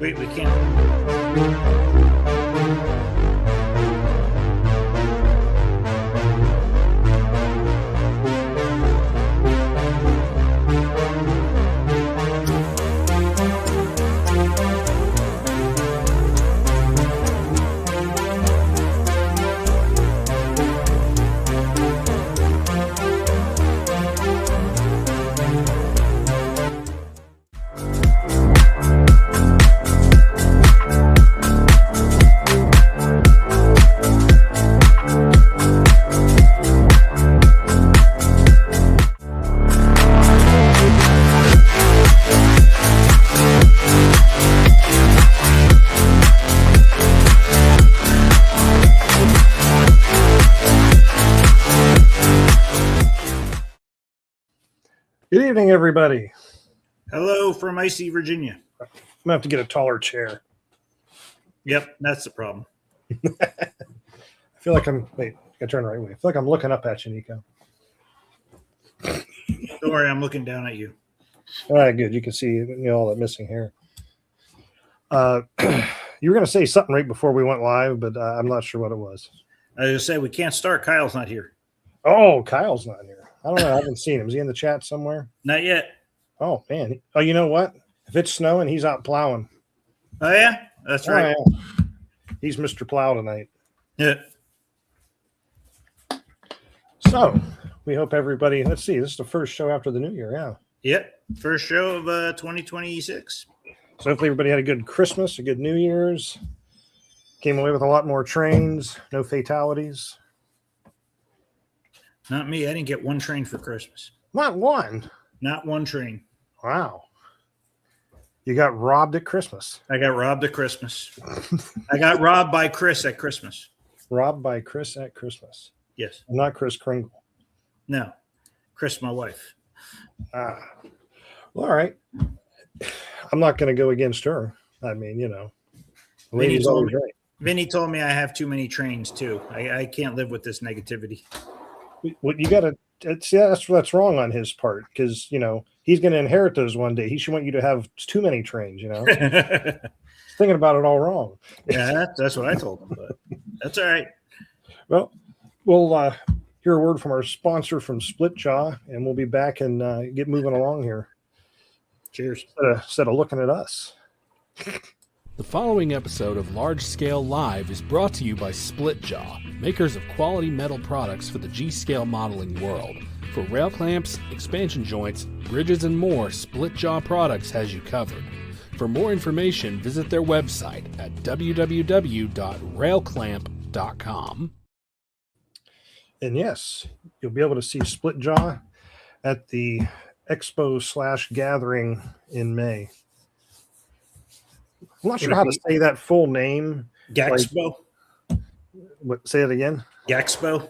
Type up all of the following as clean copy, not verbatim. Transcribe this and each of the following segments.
Wait, we can't. Good evening, everybody. Hello from icy Virginia. I'm gonna have to get a taller chair. Yep, that's the problem. I feel like I'm. Wait, I gotta turn the right way. I feel like I'm looking up at you, Nico. Don't worry, I'm looking down at you. All right, good. You can see all that missing hair. You were gonna say something right before we went live, but I'm not sure what it was. I was gonna say we can't start. Kyle's not here. Oh, Kyle's not here. I don't know. I haven't seen him. Is he in the chat somewhere? Not yet. Oh man. Oh, you know what? If it's snowing, he's out plowing. Oh yeah, that's right. Oh, yeah. He's Mr. Plow tonight. Yeah. So we hope everybody. Let's see. This is the first show after the new year. Yeah. Yep. First show of 2026. So hopefully everybody had a good Christmas, a good New Year's. Came away with a lot more trains, no fatalities. Not me. I didn't get one train for Christmas. Not one. Not one train. Wow. You got robbed at Christmas. I got robbed at Christmas. I got robbed by Chris at Christmas. Robbed by Chris at Christmas. Yes. Not Chris Kringle. No. Chris, my wife. Well, all right. I'm not going to go against her. I mean, ladies always right. Vinny told me I have too many trains too. I can't live with this negativity. What you got to that's wrong on his part because he's going to inherit those one day. He should want you to have too many trains. Thinking about it all wrong. Yeah, that's what I told him, but that's all right. Well, we'll hear a word from our sponsor from Split Jaw, and we'll be back and get moving along here. Cheers. Instead of looking at us. The following episode of Large Scale Live is brought to you by Split Jaw, makers of quality metal products for the G-scale modeling world. For rail clamps, expansion joints, bridges, and more, Split Jaw Products has you covered. For more information, visit their website at www.railclamp.com. And yes, you'll be able to see Split Jaw at the Expo /gathering in May. I'm not sure how to say that full name. Gaxpo. What? Say it again. Gaxpo.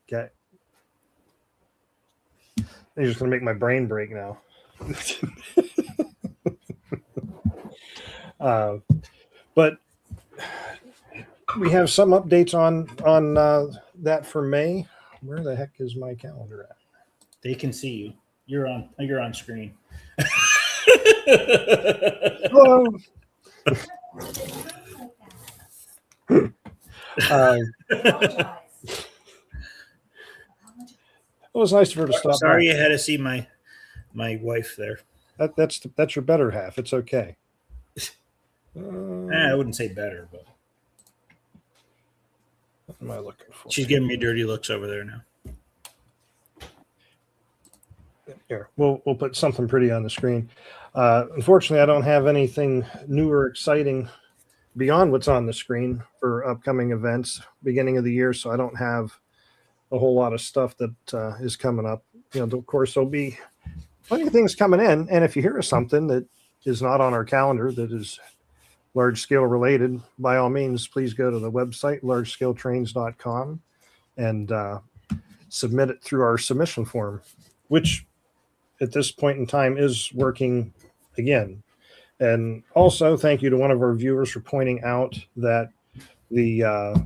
Okay. You're just going to make my brain break now. But we have some updates on that for May. Where the heck is my calendar at? They can see you. You're on screen. Hello. It was nice of her to stop. Sorry, you had to see my wife there. That's your better half. It's okay. I wouldn't say better, but what am I looking for? She's giving me dirty looks over there now. Here, we'll put something pretty on the screen. Unfortunately, I don't have anything new or exciting beyond what's on the screen for upcoming events beginning of the year, so I don't have a whole lot of stuff that is coming up. Of course, there'll be plenty of things coming in, and if you hear of something that is not on our calendar that is large scale related, by all means, please go to the website largescaletrains.com and submit it through our submission form, which at this point in time is working again. And also thank you to one of our viewers for pointing out that the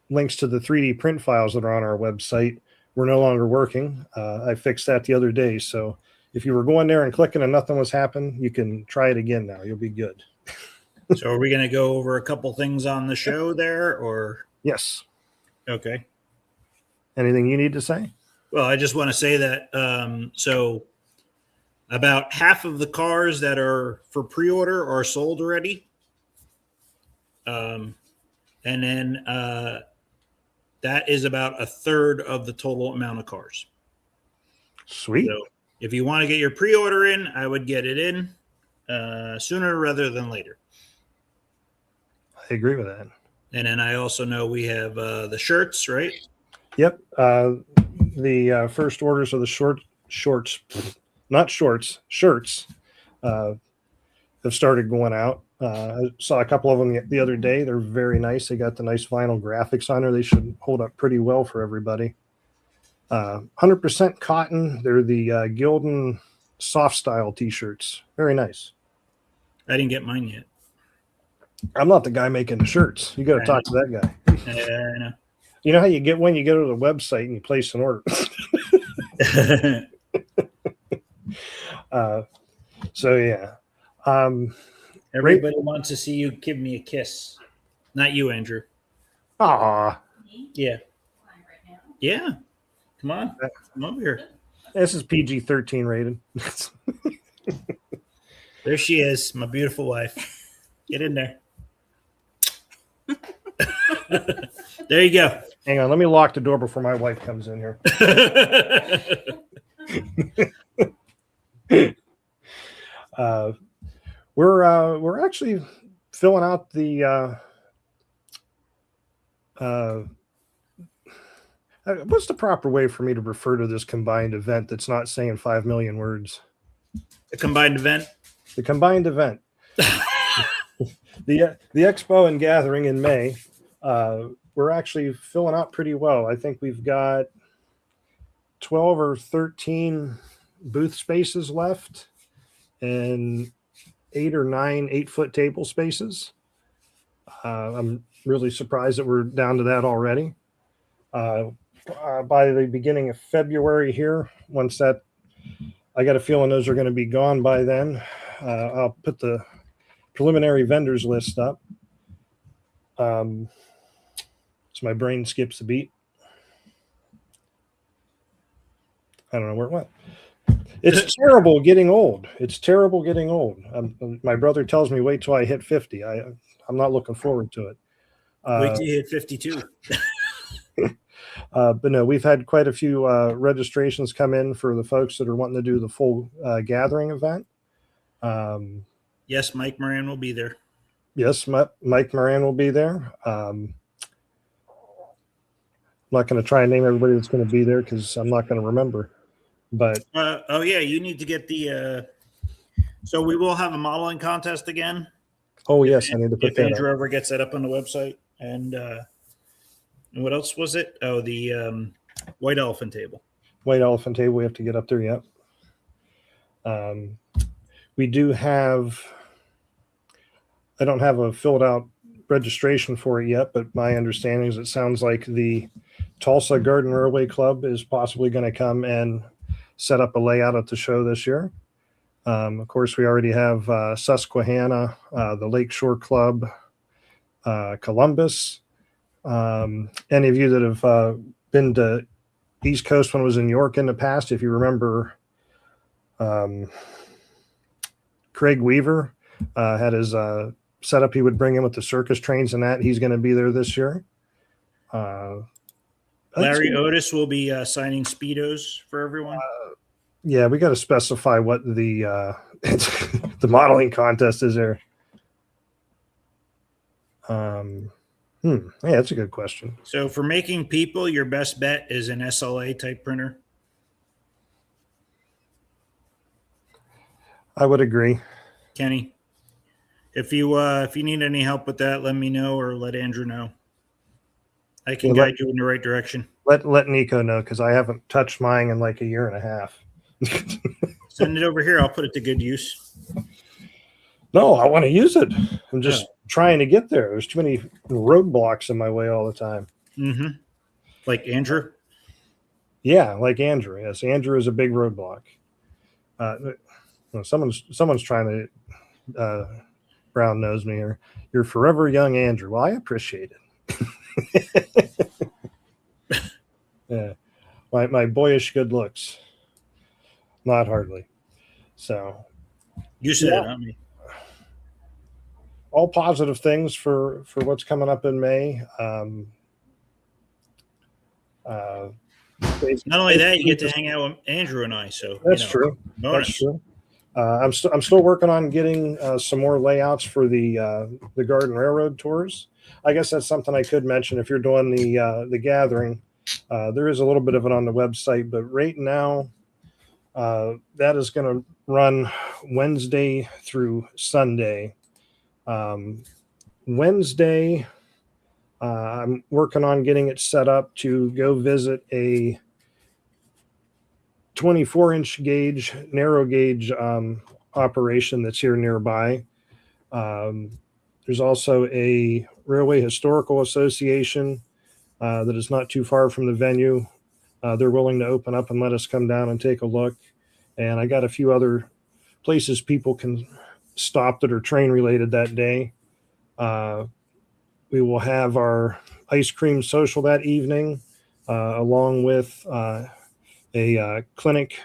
links to the 3D print files that are on our website were no longer working. I fixed that the other day. So if you were going there and clicking and nothing was happening, you can try it again now. You'll be good. So are we going to go over a couple things on the show there, or? Yes. Okay. Anything you need to say? Well, I just want to say that so about half of the cars that are for pre-order are sold already. And then that is about a third of the total amount of cars. Sweet. So if you want to get your pre-order in, I would get it in sooner rather than later. I agree with that. And then I also know we have the shirts, right? Yep. The first orders of the shorts, not shorts, shirts, have started going out. I saw a couple of them the other day. They're very nice. They got the nice vinyl graphics on there. They should hold up pretty well for everybody. 100% cotton. They're the Gildan soft style t-shirts. Very nice. I didn't get mine yet. I'm not the guy making the shirts. You got to talk to that guy. I know. You know how you get when you go to the website and you place an order. So yeah. Everybody wants to see you give me a kiss. Not you, Andrew. Aw, Yeah. Yeah. Come on. Come over here. this is PG-13 rated. There she is, my beautiful wife. Get in there. There you go. Hang on, let me lock the door before my wife comes in here. We're actually filling out the what's the proper way for me to refer to this combined event that's not saying 5 million words? A combined event. The combined event. The Expo and Gathering in May. We're actually filling out pretty well. I think we've got 12 or 13 booth spaces left and 8 or 9 8-foot table spaces. I'm really surprised that we're down to that already. By the beginning of February here, once that, I got a feeling those are going to be gone by then. I'll put the preliminary vendors list up. So my brain skips a beat. I don't know where it went. It's terrible getting old. It's terrible getting old. My brother tells me wait till I hit 50. I'm not looking forward to it. Wait till you hit 52. But no, we've had quite a few registrations come in for the folks that are wanting to do the full gathering event. Yes, Mike Moran will be there. Yes, Mike Moran will be there. I'm not going to try and name everybody that's going to be there because I'm not going to remember. But oh yeah, you need to get the. So we will have a modeling contest again. Oh yes, I need to put If that Andrew up. ever gets that up on the website, and what else was it? Oh, the white elephant table. White elephant table we have to get up there yet. We do have. I don't have a filled out registration for it yet, but my understanding is it sounds like the Tulsa Garden Railway Club is possibly going to come and set up a layout at the show this year. Of course, we already have Susquehanna, the Lakeshore Club, Columbus. Any of you that have been to East Coast when I was in New York in the past, if you remember, Craig Weaver had his setup he would bring in with the circus trains and that. He's going to be there this year. Larry Otis will be signing Speedos for everyone. Yeah, we got to specify what the the modeling contest is there. Yeah, that's a good question. So for making people, your best bet is an SLA type printer. I would agree. Kenny, if you need any help with that, let me know or let Andrew know. I can guide you in the right direction. Let Nico know because I haven't touched mine in like a year and a half. Send it over here. I'll put it to good use. No, I want to use it. I'm just trying to get there. There's too many roadblocks in my way all the time. Mm-hmm. Like Andrew? Yeah, like Andrew. Yes, Andrew is a big roadblock. Someone's trying to Brown knows me here. You're forever young, Andrew. Well, I appreciate it. Yeah, my boyish good looks, not hardly. So You said it, not me. all positive things for what's coming up in May. Not only that, you get to hang out with Andrew and I. So that's true. Bonus. That's true. I'm still working on getting some more layouts for the Garden Railroad tours. I guess that's something I could mention if you're doing the gathering. There is a little bit of it on the website, but right now that is going to run Wednesday through Sunday. Wednesday, I'm working on getting it set up to go visit a 24-inch gauge, narrow gauge operation that's here nearby. There's also a Railway Historical Association that is not too far from the venue. They're willing to open up and let us come down and take a look. And I got a few other places people can stop that are train related that day. We will have our ice cream social that evening, along with a clinic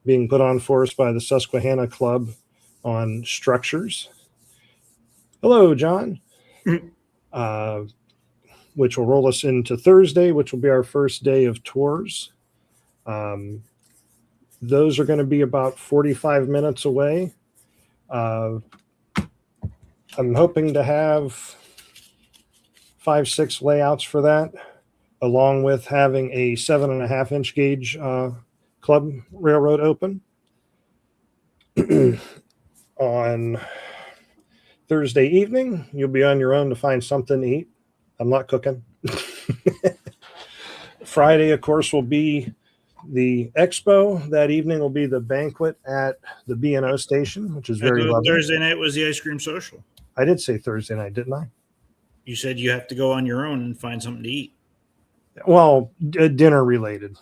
being put on for us by the Susquehanna Club on structures. Hello, John. Which will roll us into Thursday, which will be our first day of tours. Those are going to be about 45 minutes away. I'm hoping to have 5-6 layouts for that, along with having a 7.5-inch gauge club railroad open. On Thursday evening, you'll be on your own to find something to eat. I'm not cooking. Friday, of course, will be the Expo. That evening will be the banquet at the B&O station, which is very lovely. Thursday night was the ice cream social. I did say Thursday night, didn't I? You said you have to go on your own and find something to eat. Well, dinner related.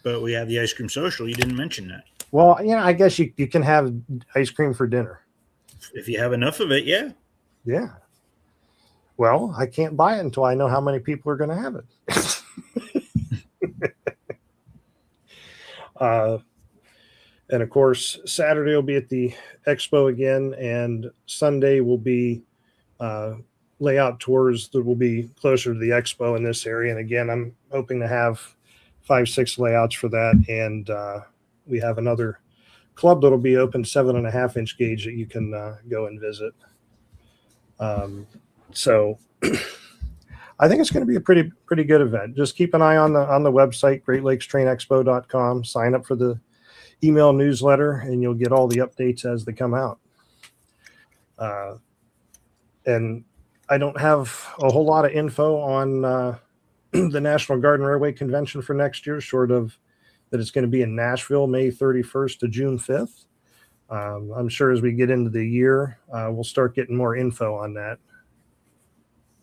But we have the ice cream social. You didn't mention that. Well, yeah, I guess you can have ice cream for dinner. If you have enough of it, yeah. Yeah. Well, I can't buy it until I know how many people are going to have it. And of course, Saturday will be at the Expo again, and Sunday will be layout tours that will be closer to the Expo in this area. And again, I'm hoping to have 5-6 layouts for that. And we have another club that'll be open 7.5-inch gauge that you can go and visit. So I think it's going to be a pretty good event. Just keep an eye on the website, GreatLakesTrainExpo.com. Sign up for the email newsletter, and you'll get all the updates as they come out. And I don't have a whole lot of info on the National Garden Railway Convention for next year, short of that it's going to be in Nashville, May 31st to June 5th. I'm sure as we get into the year, we'll start getting more info on that.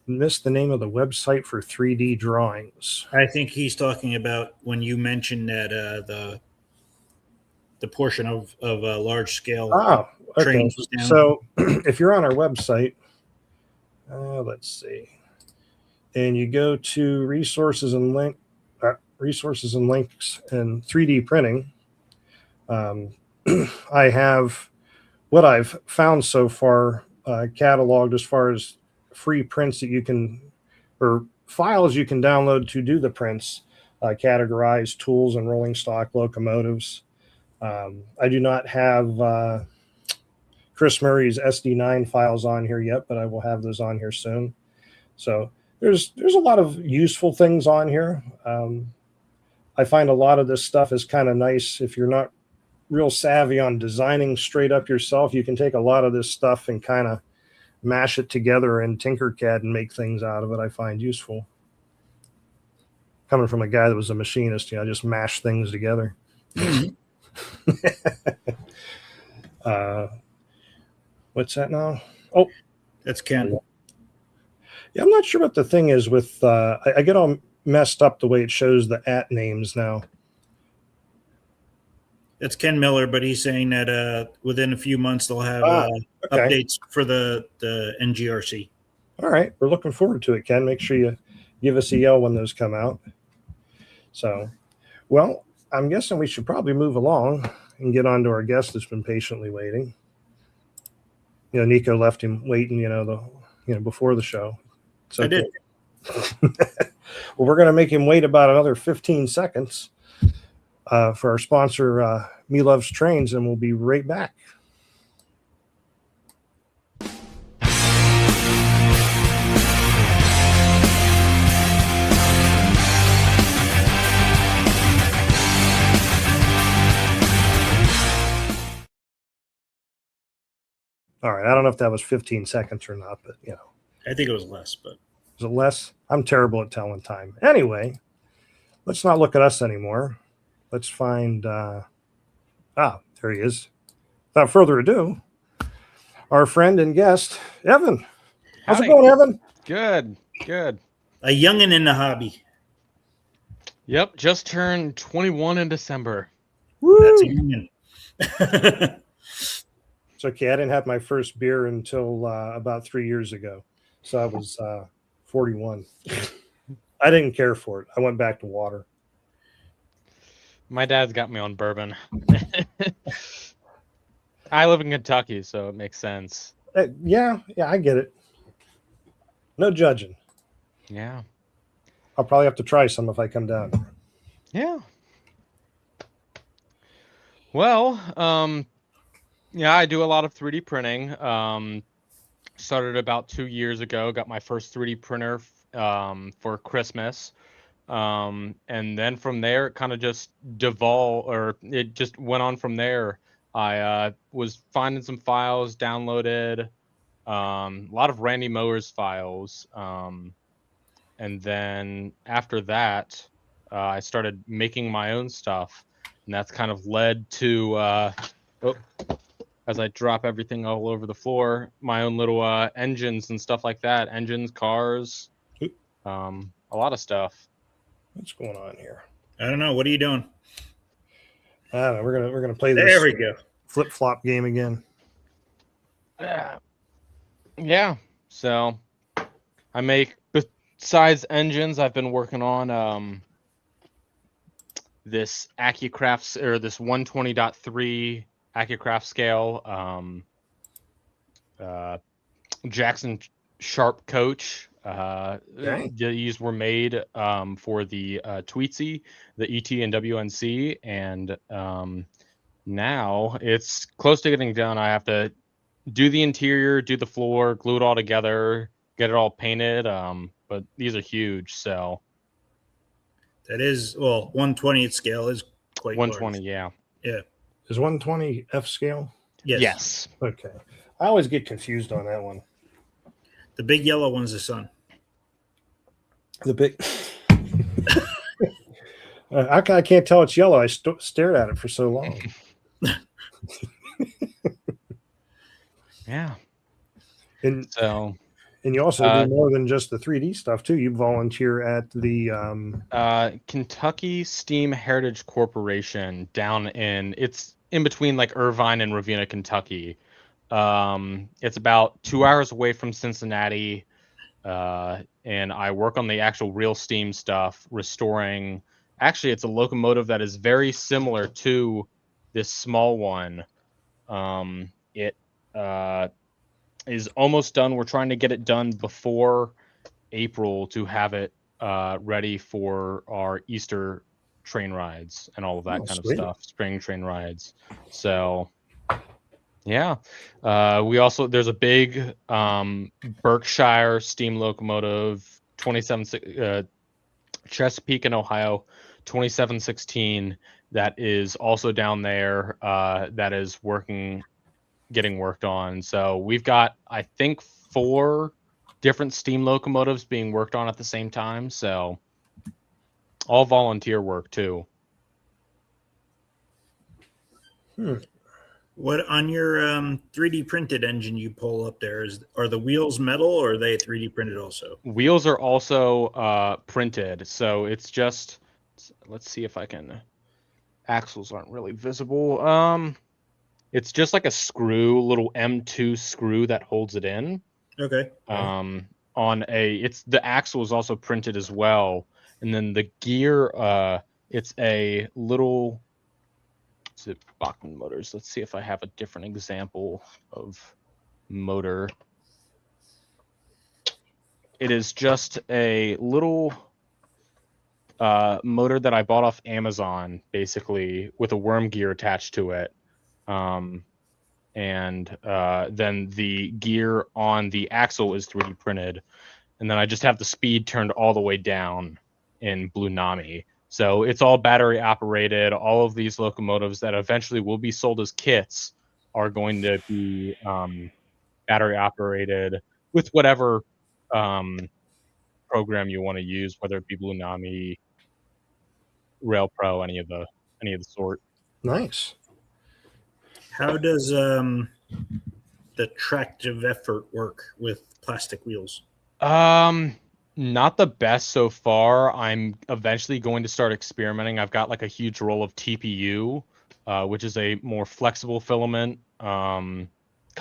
Missed the name of the website for 3D drawings. I think he's talking about when you mentioned that the portion of a large scale trains. Okay. So if you're on our website, let's see, and you go to resources and links and 3D printing, I have what I've found so far cataloged as far as free prints that you can, or files you can download to do the prints, categorize tools and rolling stock locomotives. I do not have Chris Murray's SD9 files on here yet, but I will have those on here soon. So there's a lot of useful things on here. I find a lot of this stuff is kind of nice. If you're not real savvy on designing straight up yourself, you can take a lot of this stuff and kind of mash it together in Tinkercad and make things out of it. I find useful. Coming from a guy that was a machinist, I just mash things together. What's that now? Oh, that's Ken. Yeah, I'm not sure what the thing is with. I get all messed up the way it shows the @ names now. It's Ken Miller, but he's saying that within a few months they'll have Okay. updates for the NGRC. All right. We're looking forward to it, Ken. Make sure you give us a yell when those come out. So, well, I'm guessing we should probably move along and get on to our guest that's been patiently waiting. Nico left him waiting, before the show. So I did. Well, we're going to make him wait about another 15 seconds for our sponsor, Me Loves Trains, and we'll be right back. All right. I don't know if that was 15 seconds or not, but I think it was less, but is it less? I'm terrible at telling time. Anyway, let's not look at us anymore. Let's find, there he is. Without further ado, our friend and guest, Evan. How's it going, Evan? Good. a youngin' in the hobby. Yep, just turned 21 in December. Woo! That's a youngin'. It's okay. I didn't have my first beer until about 3 years ago. So I was 41. I didn't care for it. I went back to water. My dad's got me on bourbon. I live in Kentucky, so it makes sense. Yeah, I get it. No judging. Yeah. I'll probably have to try some if I come down. Yeah. Well, I do a lot of 3D printing. Started about 2 years ago. Got my first 3D printer for Christmas. And then from there, it kind of just devolved, or it just went on from there. I was finding some files, downloaded a lot of Randy Mowers files. And then after that, I started making my own stuff. And that's kind of led to, as I drop everything all over the floor, my own little engines and stuff like that. Engines, cars, a lot of stuff. What's going on here? I don't know. What are you doing? I don't know. We're gonna play There this we go. flip flop game again. Yeah. So I make, besides engines, I've been working on this AccuCraft, or this 120.3 AccuCraft scale, Jackson Sharp coach. These were made for the Tweetsy, the ET and WNC, and now it's close to getting done. I have to do the interior, do the floor, glue it all together, get it all painted. But these are huge, so That is, well, 1/20th scale is quite 120, large. yeah. Is 120 F scale? Yes. Okay. I always get confused on that one. The big yellow one's the sun. The big. I can't tell it's yellow. I stared at it for so long. Yeah. And So you also do more than just the 3D stuff too. You volunteer at the Kentucky Steam Heritage Corporation it's in between like Irvine and Ravenna, Kentucky. It's about 2 hours away from Cincinnati. And I work on the actual real steam stuff, restoring. Actually, it's a locomotive that is very similar to this small one. It is almost done. We're trying to get it done before April to have it ready for our Easter train rides and all of that kind sweet. of stuff, spring train rides. So yeah, there's a big Berkshire steam locomotive, 27 Chesapeake in Ohio, 2716, that is also down there, that is getting worked on. So we've got, I think, 4 different steam locomotives being worked on at the same time. So all volunteer work too. What on your 3D printed engine you pull up there are the wheels metal, or are they 3D printed also? Wheels are also printed. So it's just, let's see if I can axles aren't really visible. It's just like a screw, little M2 screw that holds it in. Okay. It's the axle is also printed as well, and then the gear, it's a little. Is it Bachmann motors? Let's see if I have a different example of motor. It is just a little motor that I bought off Amazon, basically, with a worm gear attached to it. And then the gear on the axle is 3D printed. And then I just have the speed turned all the way down in Blue Nami. So it's all battery operated. All of these locomotives that eventually will be sold as kits are going to be battery operated with whatever program you want to use, whether it be Blue Nami, Rail Pro, any of the sort. Nice. How does the tractive effort work with plastic wheels? Not the best so far. I'm eventually going to start experimenting. I've got like a huge roll of TPU, which is a more flexible filament, kind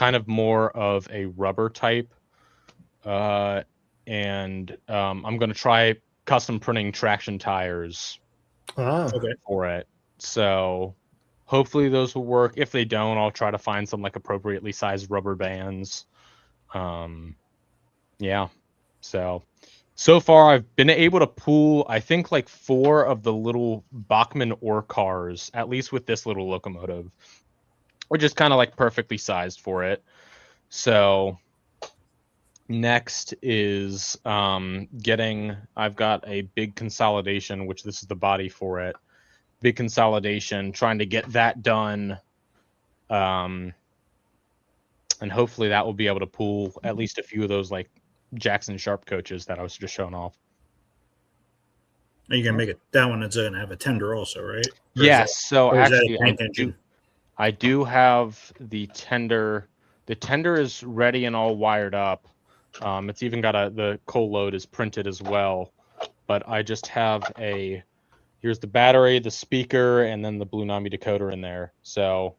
of more of a rubber type. And I'm going to try custom printing traction tires for it. So hopefully those will work. If they don't, I'll try to find some like appropriately sized rubber bands. Yeah. So far I've been able to pull, I think, like 4 of the little Bachmann ore cars, at least with this little locomotive, which is kind of like perfectly sized for it. So next is I've got a big consolidation, which this is the body for it. Big consolidation, trying to get that done. And hopefully that will be able to pull at least a few of those like Jackson Sharp coaches that I was just showing off. Are you gonna make it that one? It's gonna have a tender also, right? Yes. So actually, engine? I do have the tender. The tender is ready and all wired up. It's even got the coal load is printed as well. But I just have here's the battery, the speaker, and then the Blue Nami decoder in there. So,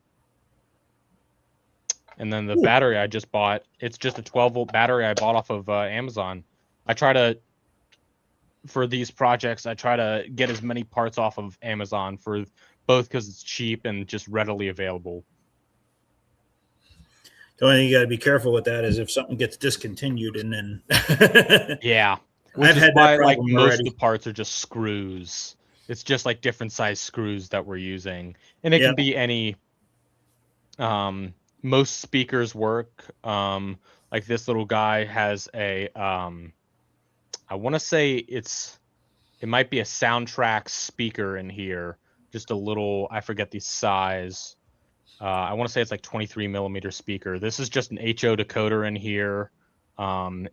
and then the battery I just bought, it's just a 12-volt battery I bought off of Amazon. For these projects, I try to get as many parts off of Amazon for both because it's cheap and just readily available. The only thing you got to be careful with that is if something gets discontinued and then Yeah, I've had that like problem most already. of the parts are just screws. It's just like different size screws that we're using, and it can be any. Most speakers work. Like this little guy has a. I want to say it might be a soundtrack speaker in here. Just a little. I forget the size. I want to say it's like 23 millimeter speaker. This is just an HO decoder in here, and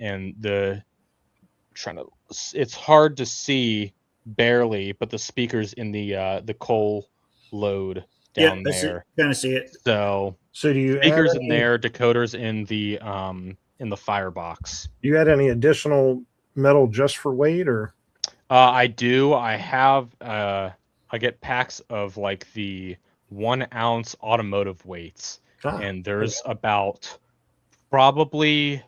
it's hard to see barely, but the speaker's in the coal load down there. Kind of see it. So do you speakers add in there, decoders in the firebox. Do you add any additional metal just for weight, or? I do. I have. I get packs of like the 1 ounce automotive weights, and there's about probably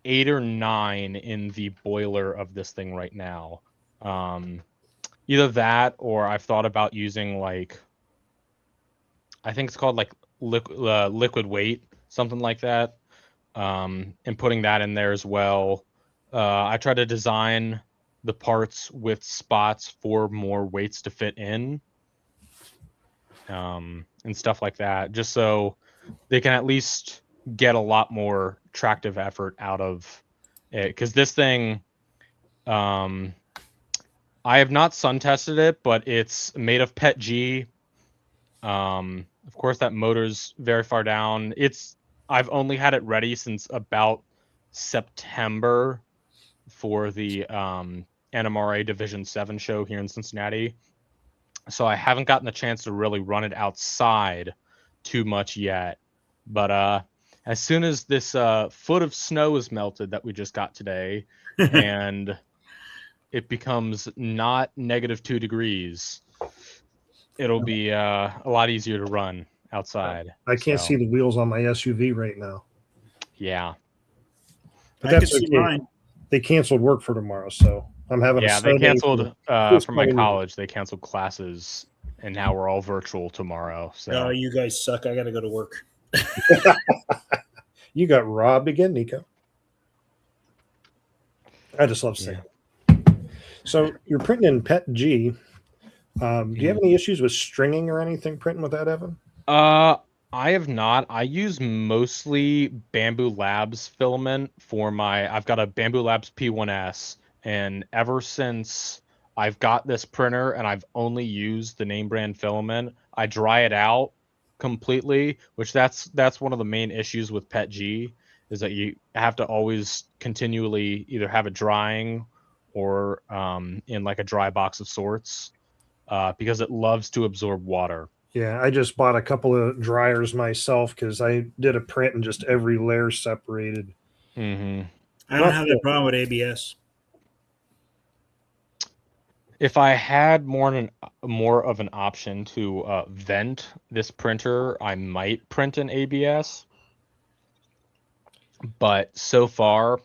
8 or 9 in the boiler of this thing right now. Either that, or I've thought about using like, I think it's called like liquid weight, something like that, and putting that in there as well. I try to design the parts with spots for more weights to fit in, and stuff like that, just so they can at least get a lot more tractive effort out of it. Because this thing, I have not sun tested it, but it's made of PET G. Of course, that motor's very far down. I've only had it ready since about September for the NMRA Division 7 show here in Cincinnati. So I haven't gotten the chance to really run it outside too much yet. But as soon as this foot of snow is melted that we just got today, and it becomes not -2 degrees, it'll be a lot easier to run outside. I can't see the wheels on my SUV right now. Yeah. But I can that's see okay. mine. They canceled work for tomorrow, so I'm having Yeah, a they Sunday canceled for for my college. They canceled classes, and now we're all virtual tomorrow. So You guys suck. I got to go to work. You got robbed again, Nico. I just love saying. So you're printing in PET G. Do you have any issues with stringing or anything printing with that, Evan? I have not. I use mostly Bamboo Labs filament for I've got a Bamboo Labs P1S, and ever since I've got this printer and I've only used the name brand filament, I dry it out completely, which that's one of the main issues with PET G, is that you have to always continually either have it drying or in like a dry box of sorts, because it loves to absorb water. Yeah, I just bought a couple of dryers myself because I did a print and just every layer separated. Mm-hmm. I don't have that problem with ABS. If I had more of an option to vent this printer, I might print an ABS. But so far,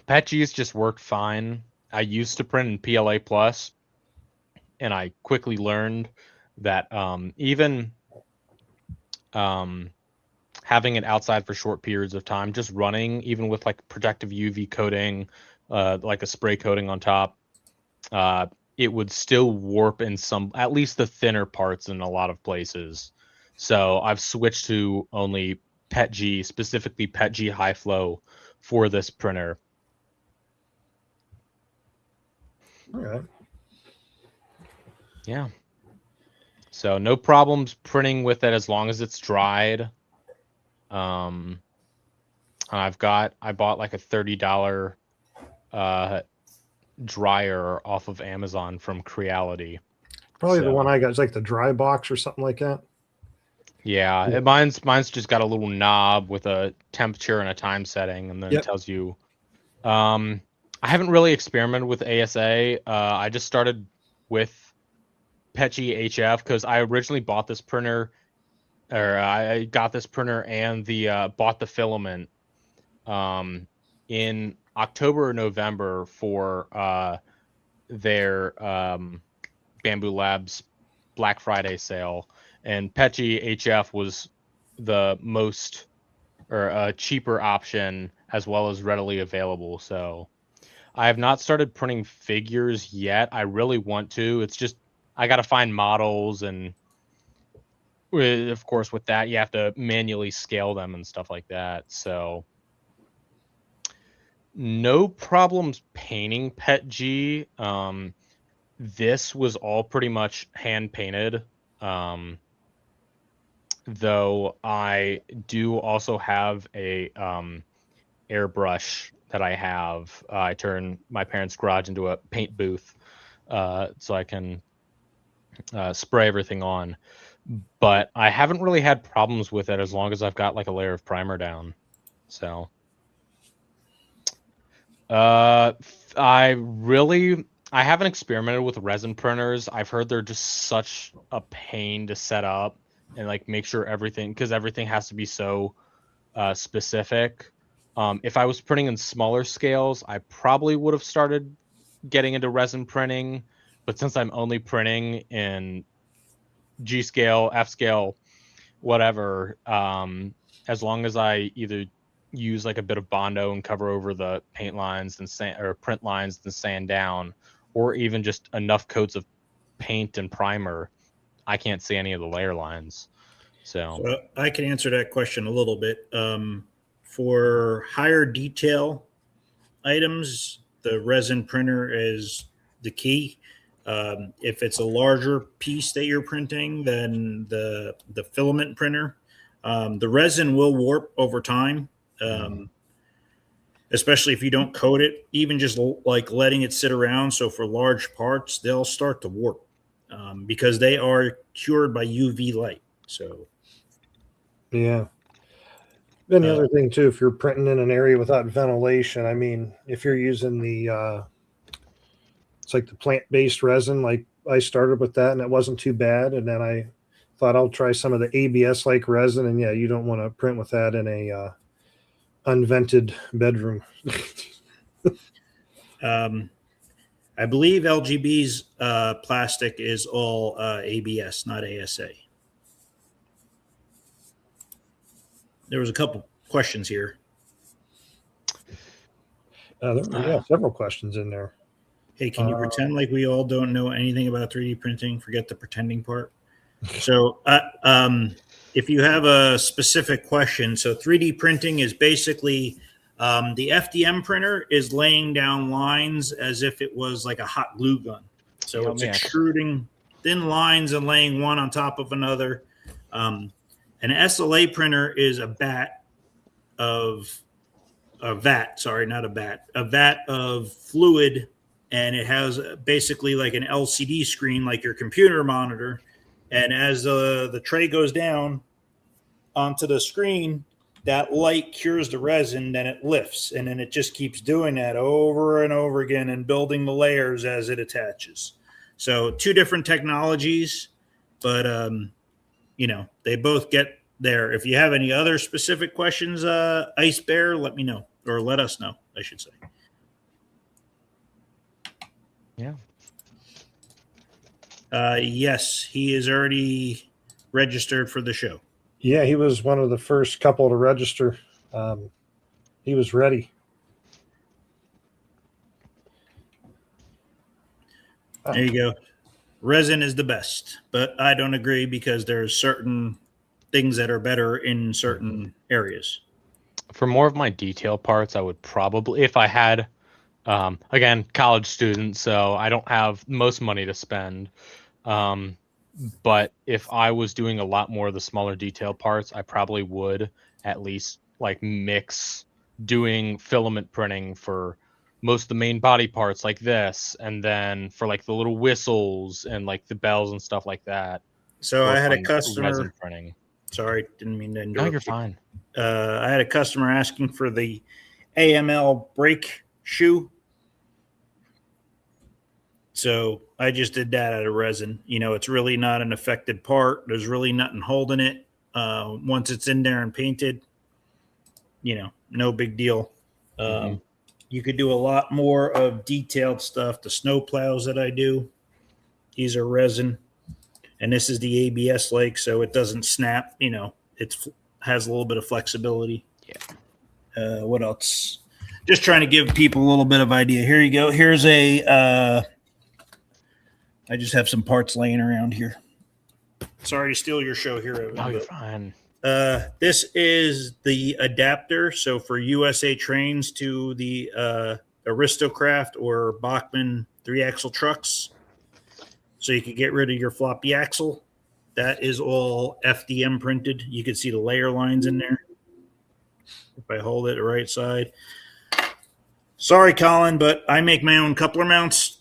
PETG's just worked fine. I used to print in PLA Plus, and I quickly learned that even having it outside for short periods of time, just running, even with like protective UV coating, like a spray coating on top, it would still warp in at least the thinner parts in a lot of places. So I've switched to only PETG, specifically PETG high flow for this printer. All right. Yeah. So no problems printing with it as long as it's dried. I bought like a $30 dryer off of Amazon from Creality. Probably the one I got is like the dry box or something like that. Yeah, mine's just got a little knob with a temperature and a time setting, and then it tells you. I haven't really experimented with ASA. I just started with PETG HF because I originally bought this printer, or I got this printer and bought the filament in October or November for their Bamboo Labs Black Friday sale, and PETG HF was the most or cheaper option as well as readily available. So I have not started printing figures yet. I really want to. It's just I got to find models, and of course with that you have to manually scale them and stuff like that. So no problems painting PETG. This was all pretty much hand painted. Though I do also have a airbrush that I have. I turn my parents' garage into a paint booth, so I can spray everything on. But I haven't really had problems with it as long as I've got like a layer of primer down. So I haven't experimented with resin printers. I've heard they're just such a pain to set up and like make sure because everything has to be so specific. If I was printing in smaller scales, I probably would have started getting into resin printing. But since I'm only printing in G scale, F scale, whatever, as long as I either use like a bit of Bondo and cover over the paint lines and print lines and sand down, or even just enough coats of paint and primer, I can't see any of the layer lines. So I can answer that question a little bit. For higher detail items, the resin printer is the key. If it's a larger piece that you're printing, then the filament printer. The resin will warp over time, especially if you don't coat it. Even just like letting it sit around. So for large parts, they'll start to warp because they are cured by UV light. So yeah. Then the other thing too, if you're printing in an area without ventilation, I mean, if you're using it's like the plant-based resin, like I started with that, and it wasn't too bad. And then I thought I'll try some of the ABS like resin. And yeah, you don't want to print with that in a unvented bedroom. I believe LGB's plastic is all ABS, not ASA. There was a couple questions here. There were several questions in there. Hey, can you pretend like we all don't know anything about 3D printing? Forget the pretending part. So if you have a specific question, so 3D printing is basically the FDM printer is laying down lines as if it was like a hot glue gun. So it's extruding thin lines and laying one on top of another. An SLA printer is a vat of fluid, and it has basically like an LCD screen, like your computer monitor. And as the tray goes down onto the screen, that light cures the resin, then it lifts, and then it just keeps doing that over and over again and building the layers as it attaches. So 2 different technologies, but they both get there. If you have any other specific questions, Ice Bear, let me know, or let us know, I should say. Yeah. Yes, he is already registered for the show. Yeah, he was one of the first couple to register. He was ready. There you go. Resin is the best, but I don't agree because there's certain things that are better in certain areas. For more of my detail parts, I would probably, if I had, again, college student, so I don't have most money to spend. But if I was doing a lot more of the smaller detail parts, I probably would at least like mix doing filament printing for most of the main body parts like this, and then for like the little whistles and like the bells and stuff like that. So I had a customer. Resin printing. Sorry, didn't mean to interrupt. No, you're fine. I had a customer asking for the AML brake shoe. So I just did that out of resin. It's really not an affected part. There's really nothing holding it. Once it's in there and painted, no big deal. You could do a lot more of detailed stuff. The snow plows that I do, these are resin. And this is the ABS like, so it doesn't snap. It has a little bit of flexibility. Yeah. What else? Just trying to give people a little bit of idea. Here you go. Here's a... I just have some parts laying around here. Sorry to steal your show here, Evan. No, you're fine. This is the adapter. So for USA trains to the aristo-craft or Bachmann 3-axle trucks. So you can get rid of your floppy axle. That is all FDM printed. You can see the layer lines in there. If I hold it the right side. Sorry, Colin, but I make my own coupler mounts.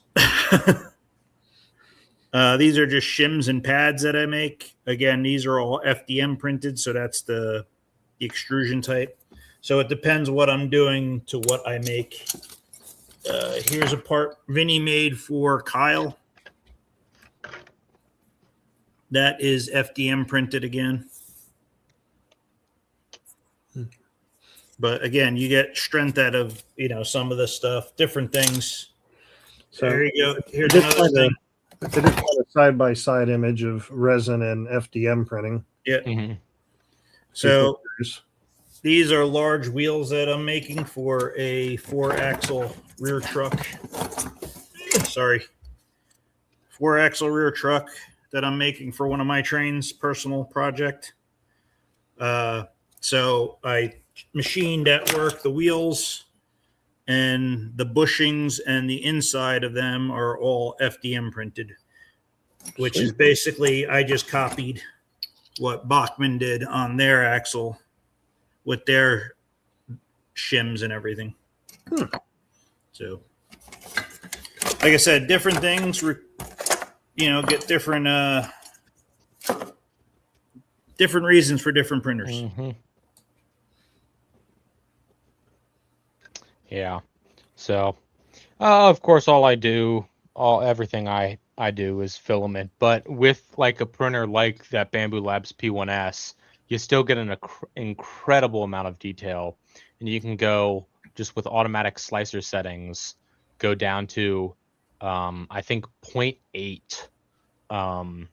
These are just shims and pads that I make. Again, these are all FDM printed, so that's the extrusion type. So it depends what I'm doing to what I make. Here's a part Vinny made for Kyle. That is FDM printed again. But again, you get strength out of, some of the stuff, different things. So there you go. Here's another thing. It's a side-by-side image of resin and FDM printing. Yeah. Mm-hmm. So these are large wheels that I'm making for a 4-axle rear truck. Sorry. 4-axle rear truck that I'm making for one of my trains, personal project. So I machined at work the wheels, and the bushings and the inside of them are all FDM printed, which is basically I just copied what Bachmann did on their axle with their shims and everything. So, like I said, different things, get different reasons for different printers. Mm-hmm. Yeah. So, of course, everything I I do is filament, but with like a printer like that Bamboo Labs P1S, you still get an incredible amount of detail, and you can go just with automatic slicer settings, go down to I think 0.8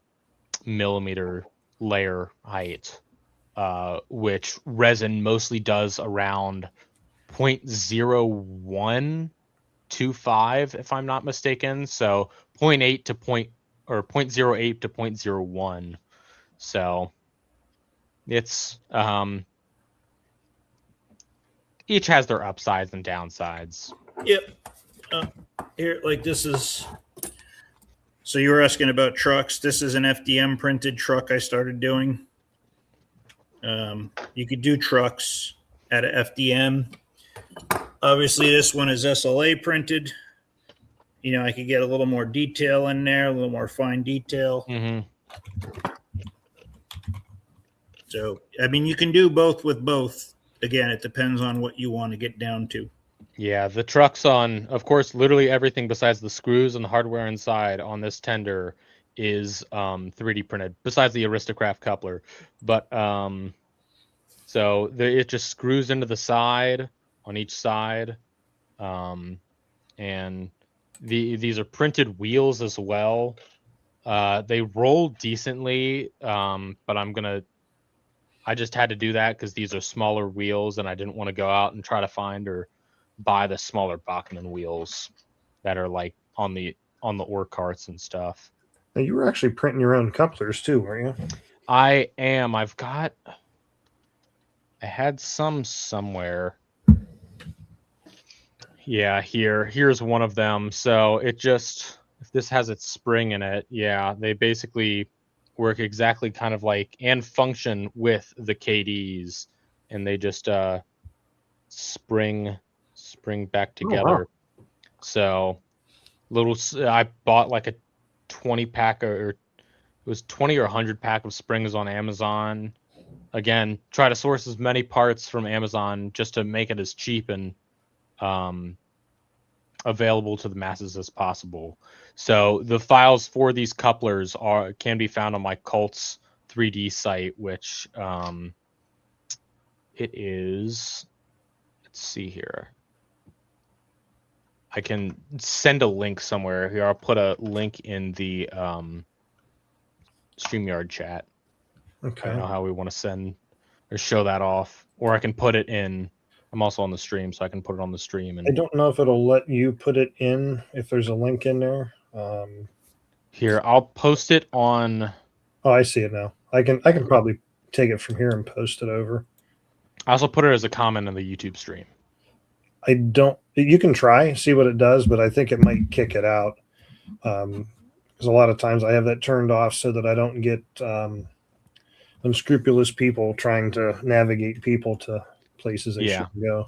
millimeter layer height, which resin mostly does around 0.0125 if I'm not mistaken. So 0.8 to point or 0.08 to 0.01. So it's each has their upsides and downsides. Yep. Here, like this is. So you were asking about trucks. This is an FDM printed truck I started doing. You could do trucks at a FDM. Obviously, this one is SLA printed. You know, I could get a little more detail in there, a little more fine detail. Mm-hmm. So, I mean, you can do both with both. Again, it depends on what you want to get down to. Yeah, the trucks on, of course, literally everything besides the screws and the hardware inside on this tender is 3D printed, besides the Aristo-craft coupler. But so it just screws into the side on each side, and these are printed wheels as well. They roll decently, but I just had to do that because these are smaller wheels, and I didn't want to go out and try to find or buy the smaller Bachmann wheels that are like on the ore carts and stuff. Now, you were actually printing your own couplers too, weren't you? I am. I had some somewhere. Yeah, here's one of them. So it just, if this has its spring in it, yeah, they basically work exactly kind of like and function with the KDs, and they just spring back together. Oh, wow. So I bought like a 20 pack or it was 20 or 100 pack of springs on Amazon. Again, try to source as many parts from Amazon just to make it as cheap and available to the masses as possible. So the files for these couplers can be found on my Cults 3D site, which it is. Let's see here. I can send a link somewhere here. I'll put a link in the StreamYard chat. Okay. I don't know how we want to send or show that off, or I can put it in. I'm also on the stream, so I can put it on the stream. And I don't know if it'll let you put it in if there's a link in there. Here, I'll post it on. Oh, I see it now. I can probably take it from here and post it over. I also put it as a comment on the YouTube stream. I don't. You can try, see what it does, but I think it might kick it out. Because a lot of times I have that turned off so that I don't get unscrupulous people trying to navigate people to places they shouldn't go.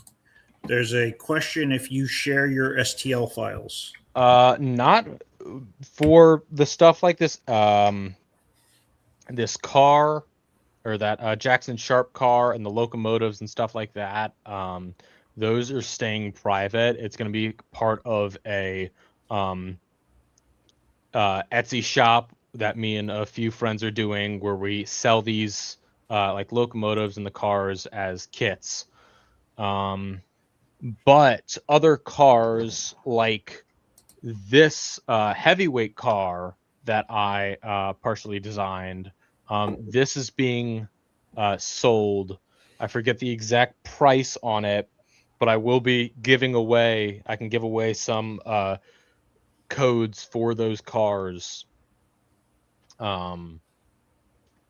There's a question if you share your STL files. Not for the stuff like this. This car or that Jackson Sharp car and the locomotives and stuff like that. Those are staying private. It's going to be part of a Etsy shop that me and a few friends are doing, where we sell these like locomotives and the cars as kits. But other cars like this heavyweight car that I partially designed, this is being sold. I forget the exact price on it, but I will be giving away. I can give away some codes for those cars over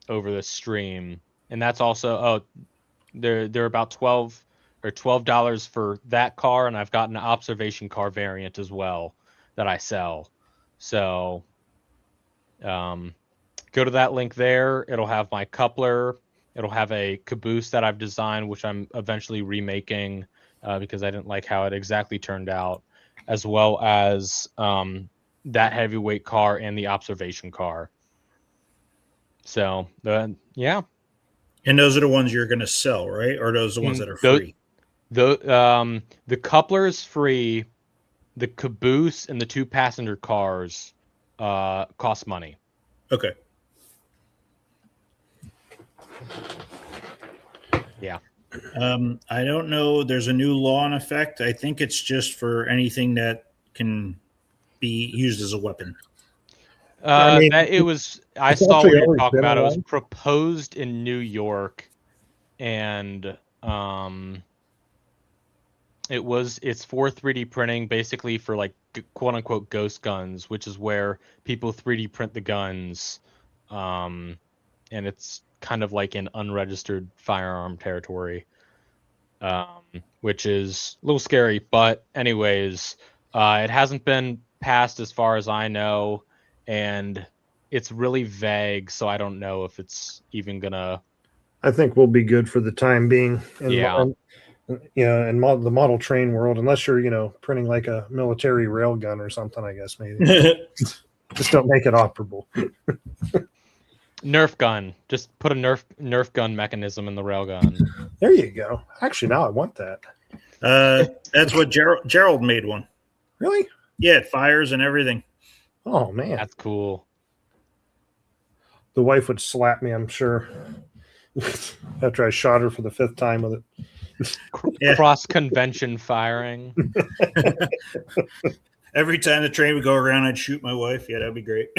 the stream, and that's also they're about $12 for that car, and I've got an observation car variant as well that I sell. So go to that link there. It'll have my coupler. It'll have a caboose that I've designed, which I'm eventually remaking because I didn't like how it exactly turned out, as well as that heavyweight car and the observation car. So yeah. And those are the ones you're going to sell, right? Or those are the ones that are free? The coupler is free. The caboose and the 2 passenger cars costs money. Okay. Yeah. I don't know. There's a new law in effect. I think it's just for anything that can be used as a weapon. I mean, That it was. I it's saw actually where you're always talking been about. It was around. proposed in New York, and it's for 3D printing, basically for like quote unquote ghost guns, which is where people 3D print the guns, and it's kind of like in unregistered firearm territory, which is a little scary. But anyways, it hasn't been passed as far as I know, and it's really vague, so I don't know if it's even gonna. I think we'll be good for the time being. Yeah. And in the model train world, unless you're, printing like a military rail gun or something, I guess maybe. Just don't make it operable. Nerf gun. Just put a Nerf gun mechanism in the railgun. There you go. Actually, now I want that. That's what Gerald made one. Really? Yeah, it fires and everything. Oh man, That's cool. the wife would slap me, I'm sure, after I shot her for the 5th time with it. Yeah. Cross convention firing. Every time the train would go around, I'd shoot my wife. Yeah, that'd be great.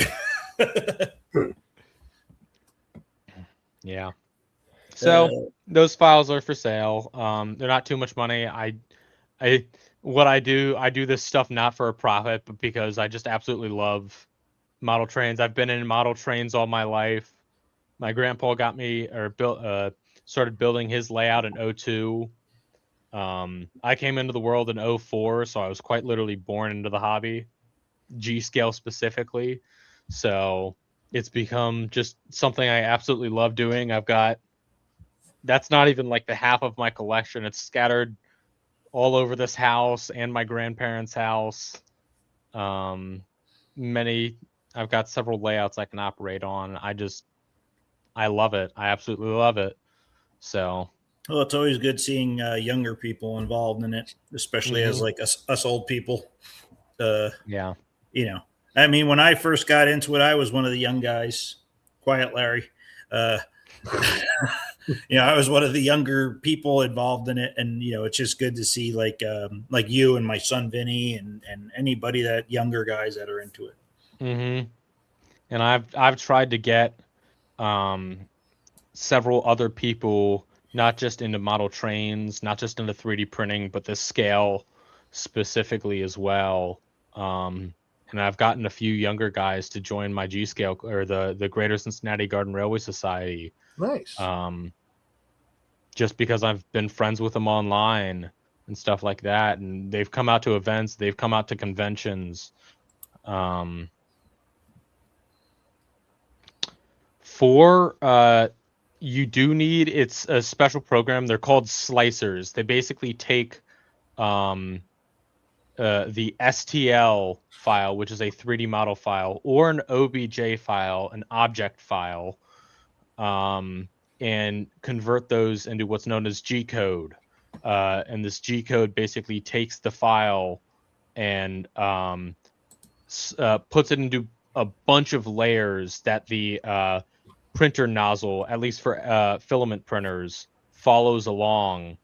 Yeah. So those files are for sale. They're not too much money. I do this stuff not for a profit, but because I just absolutely love model trains. I've been in model trains all my life. My grandpa got me started building his layout in 02. I came into the world in 04, so I was quite literally born into the hobby, G scale specifically. So it's become just something I absolutely love doing. That's not even like the half of my collection. It's scattered all over this house and my grandparents' house. I've got several layouts I can operate on. I love it. I absolutely love it. So. Well, it's always good seeing younger people involved in it, especially as like us old people. Yeah. I mean, when I first got into it, I was one of the young guys. Quiet Larry. I was one of the younger people involved in it, and it's just good to see like you and my son Vinny and anybody that younger guys that are into it. Mm-hmm. And I've tried to get several other people, not just into model trains, not just into 3D printing, but the scale specifically as well. And I've gotten a few younger guys to join my G scale or the Greater Cincinnati Garden Railway Society. Nice. Just because I've been friends with them online and stuff like that, and they've come out to events, they've come out to conventions. You do need, it's a special program. They're called slicers. They basically take the STL file, which is a 3D model file, or an OBJ file, an object file, and convert those into what's known as G code. And this G code basically takes the file and puts it into a bunch of layers that the printer nozzle, at least for filament printers, follows along,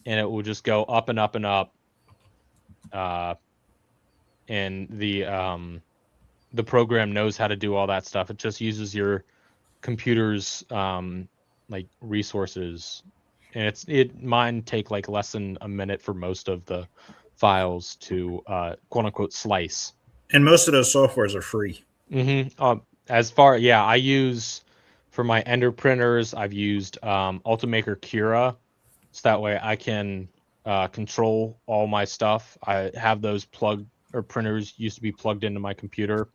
and it will just go up and up and up. And the program knows how to do all that stuff. It just uses your computer's like resources, and mine take like less than a minute for most of the files to quote unquote slice. And most of those softwares are free. I use for my Ender printers, I've used Ultimaker Cura, so that way I can control all my stuff. I have those printers used to be plugged into my computer,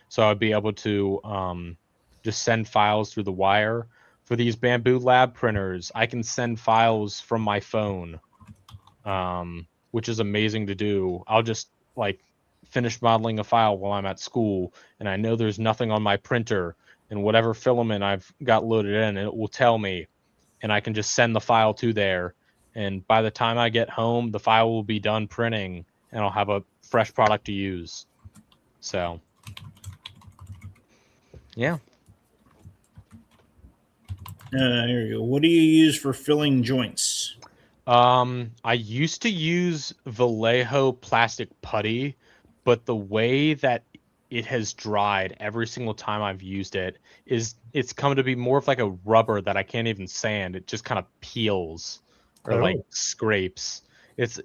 so I'd be able to just send files through the wire. For these Bamboo Lab printers, I can send files from my phone, which is amazing to do. I'll just like finish modeling a file while I'm at school, and I know there's nothing on my printer, and whatever filament I've got loaded in, it will tell me, and I can just send the file to there. And by the time I get home, the file will be done printing, and I'll have a fresh product to use. So Yeah. Here you go. What do you use for filling joints? I used to use Vallejo plastic putty, but the way that it has dried every single time I've used it is it's come to be more of like a rubber that I can't even sand. It just kind of peels or like Oh. scrapes. It's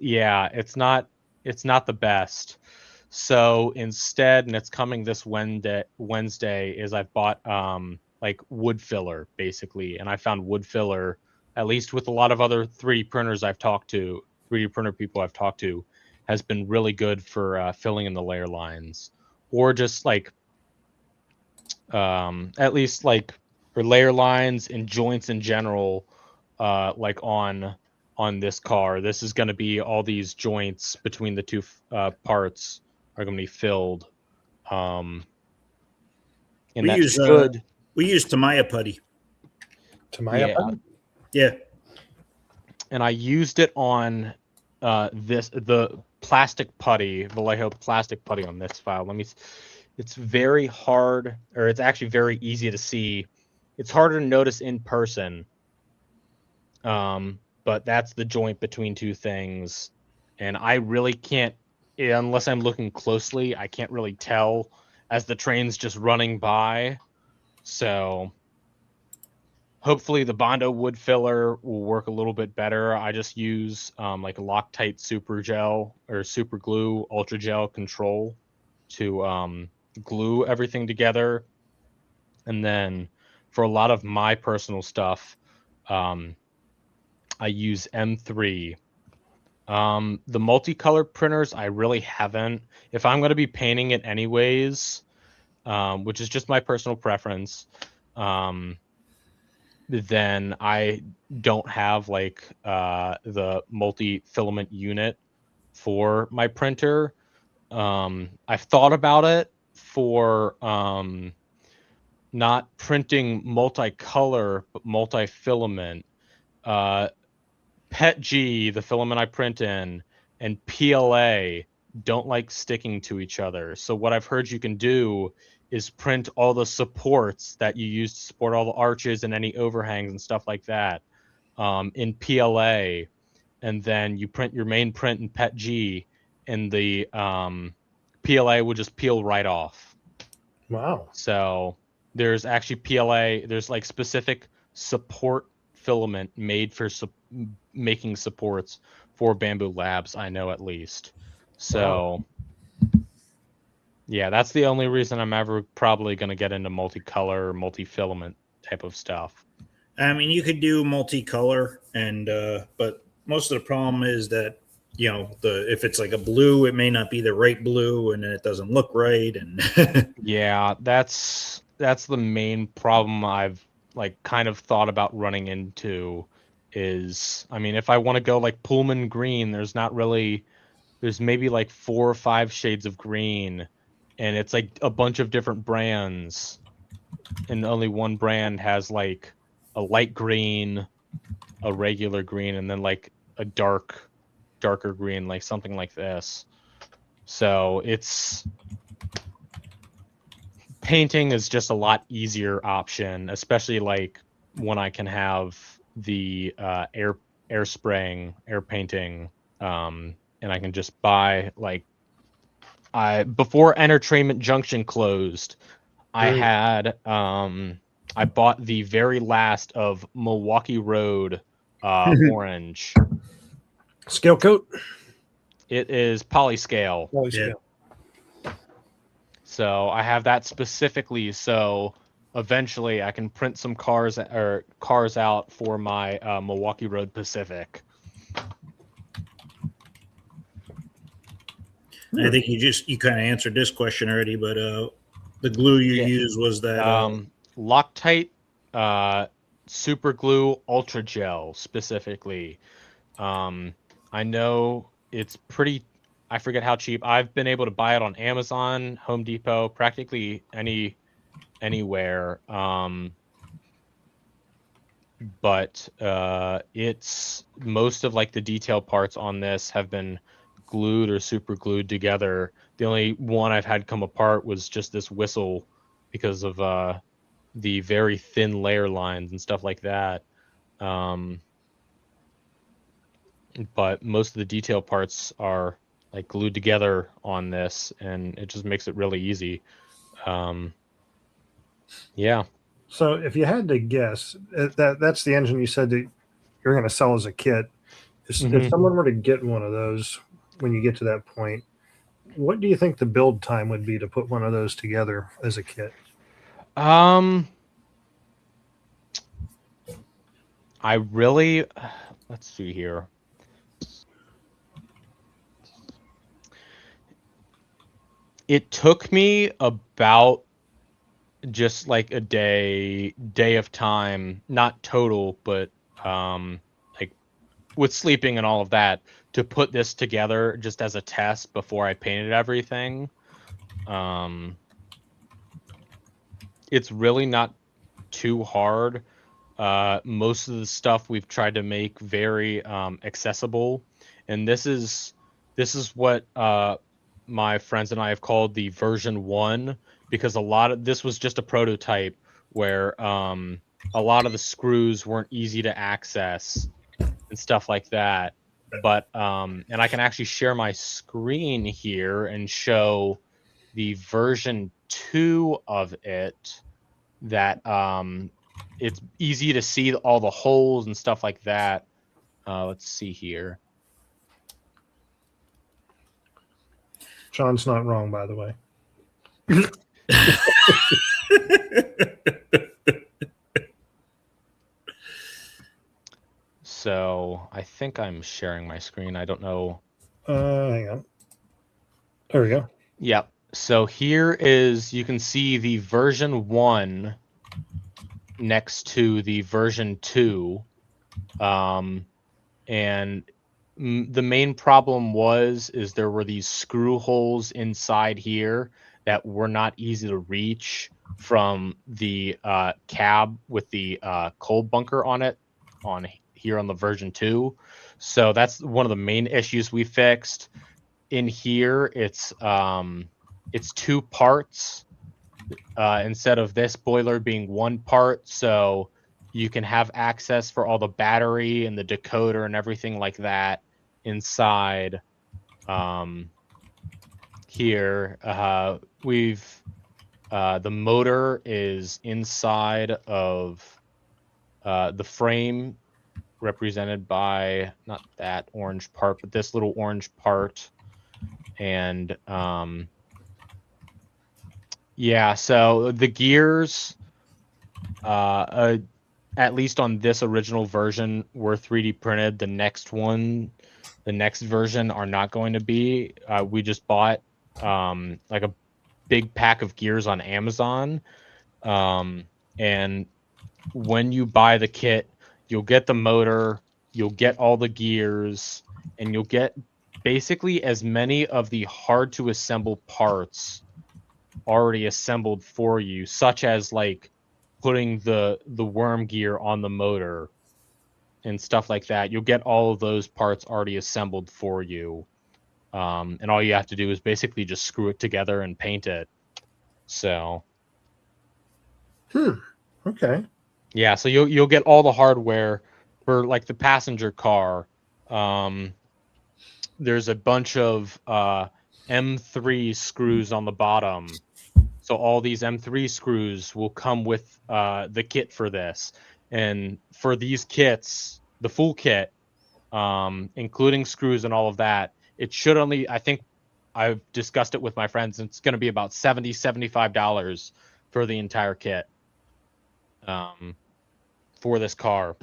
not the best. So instead, and it's coming this Wednesday, is I've bought like wood filler basically, and I found wood filler, at least with a lot of other 3D printers I've talked to, 3D printer people I've talked to, has been really good for filling in the layer lines, or just like at least like for layer lines and joints in general, like on this car. This is going to be all these joints between the two parts are going to be filled, um, and We that use should, we use Tamiya putty. Tamaya yeah. putty? Yeah. And I used it on the plastic putty, Vallejo plastic putty on this file. It's very hard, or it's actually very easy to see. It's harder to notice in person, but that's the joint between two things, and I really can't, unless I'm looking closely, I can't really tell as the train's just running by. So hopefully the Bondo wood filler will work a little bit better. I just use like a Loctite super gel or super glue ultra gel control to glue everything together. And then for a lot of my personal stuff, I use M3. The multicolor printers, I really haven't. If I'm going to be painting it anyways, which is just my personal preference, then I don't have like the multi-filament unit for my printer. I've thought about it for not printing multicolor but multi-filament. PETG, the filament I print in, and PLA don't like sticking to each other. So what I've heard you can do is print all the supports that you use to support all the arches and any overhangs and stuff like that in PLA, and then you print your main print in PETG, and the PLA will just peel right off. Wow. So there's actually PLA. There's like specific support filament made for making supports for Bamboo Labs, I know at least. So yeah, that's the only reason I'm ever probably going to get into multicolor, multi-filament type of stuff. I mean, you could do multicolor, and but most of the problem is that if it's like a blue, it may not be the right blue, and then it doesn't look right. And Yeah, that's the main problem I've like kind of thought about running into is, I mean, if I want to go like Pullman green, there's maybe like 4 or 5 shades of green, and it's like a bunch of different brands, and only one brand has like a light green, a regular green, and then like a darker green, like something like this. So painting is just a lot easier option, especially like when I can have the air spraying, air painting, and I can just buy like before Entertainment Junction closed, I had I bought the very last of Milwaukee Road orange. Scale coat? It is polyscale. Holy Yeah. scale. So I have that specifically so eventually I can print some cars out for my Milwaukee Road Pacific. I think you kind of answered this question already, but the glue you use was that Loctite super glue ultra gel specifically. I know it's pretty, I forget how cheap. I've been able to buy it on Amazon, Home Depot, practically anywhere. But it's most of like the detail parts on this have been glued or super glued together. The only one I've had come apart was just this whistle because of the very thin layer lines and stuff like that. But most of the detail parts are like glued together on this, and it just makes it really easy. Yeah. So if you had to guess, that's the engine you said that you're going to sell as a kit. If someone were to get one of those when you get to that point, what do you think the build time would be to put one of those together as a kit? I really, let's see here. It took me about just like a day of time, not total, but like with sleeping and all of that, to put this together just as a test before I painted everything. It's really not too hard. Most of the stuff we've tried to make very accessible, and this is what my friends and I have called the version 1, because a lot of this was just a prototype where a lot of the screws weren't easy to access and stuff like that. But and I can actually share my screen here and show the version 2 of it, that it's easy to see all the holes and stuff like that. Let's see here. Sean's not wrong, by the way. So I think I'm sharing my screen. I don't know. Hang on. There we go. Yep. So here is, you can see the version 1 next to the version 2. And the main problem is there were these screw holes inside here that were not easy to reach from the cab with the cold bunker on it, on here on the version 2. So that's one of the main issues we fixed. In here, it's 2 parts instead of this boiler being 1 part, so you can have access for all the battery and the decoder and everything like that inside here. The motor is inside of the frame, represented by not that orange part, but this little orange part. And yeah, so the gears, at least on this original version, were 3D printed. The next version are not going to be. We just bought like a big pack of gears on Amazon. And when you buy the kit, you'll get the motor, you'll get all the gears, and you'll get basically as many of the hard to assemble parts already assembled for you, such as like putting the worm gear on the motor and stuff like that. You'll get all of those parts already assembled for you, and all you have to do is basically just screw it together and paint it. So Okay. yeah, so you'll get all the hardware for like the passenger car. There's a bunch of M3 screws on the bottom. So all these M3 screws will come with the kit for this. And for these kits, the full kit, including screws and all of that, it should only, I think I've discussed it with my friends, it's going to be about $75 for the entire kit for this car.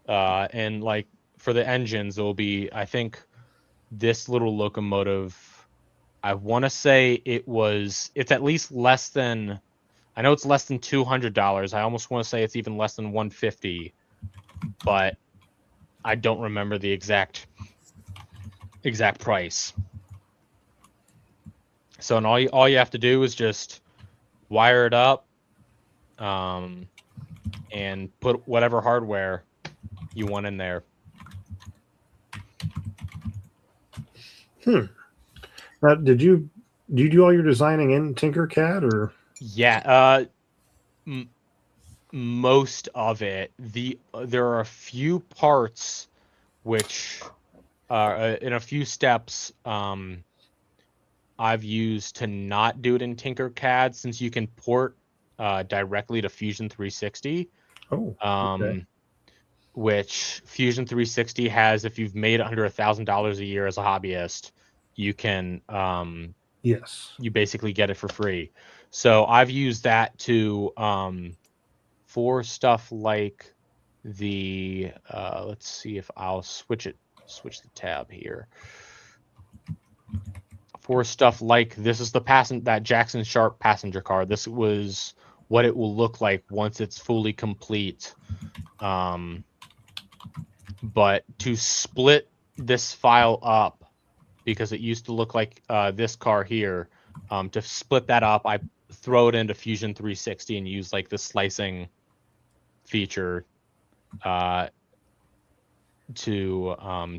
And like for the engines, it will be, I think, this little locomotive, I want to say it's at least less than, I know it's less than $200. I almost want to say it's even less than $150, but I don't remember the exact price. So and all you have to do is just wire it up, and put whatever hardware you want in there. Now, did you do all your designing in Tinkercad, or Yeah, most of it. There are a few parts which are in a few steps I've used to not do it in Tinkercad, since you can port directly to Fusion 360. Oh, okay. Which Fusion 360 has. If you've made under $1,000 a year as a hobbyist, you can Yes. you basically get it for free. So I've used that to for stuff like the let's see if I'll switch the tab here. For stuff like this is that Jackson Sharp passenger car. This was what it will look like once it's fully complete. But to split this file up, because it used to look like this car here, to split that up, I throw it into Fusion 360 and use like the slicing feature to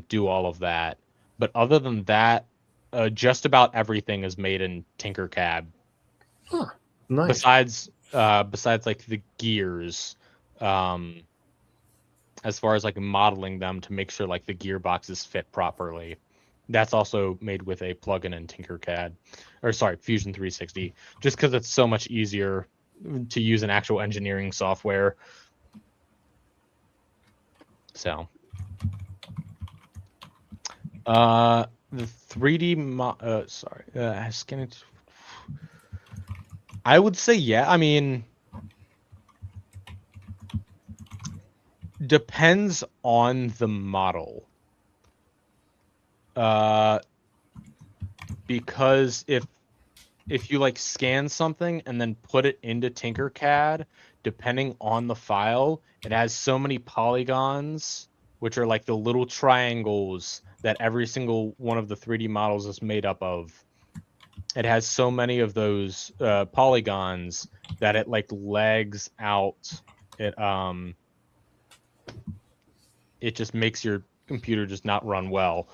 do all of that. But other than that, just about everything is made in Tinkercad. Huh. Nice. Besides like the gears, as far as like modeling them to make sure like the gearboxes fit properly. That's also made with a plugin in Tinkercad, or sorry, Fusion 360, just because it's so much easier to use an actual engineering software. So, the 3D scanning. I would say yeah. I mean, depends on the model. Because if you like scan something and then put it into Tinkercad, depending on the file, it has so many polygons, which are like the little triangles that every single one of the 3D models is made up of. It has so many of those polygons that it like lags out. It just makes your computer just not run well.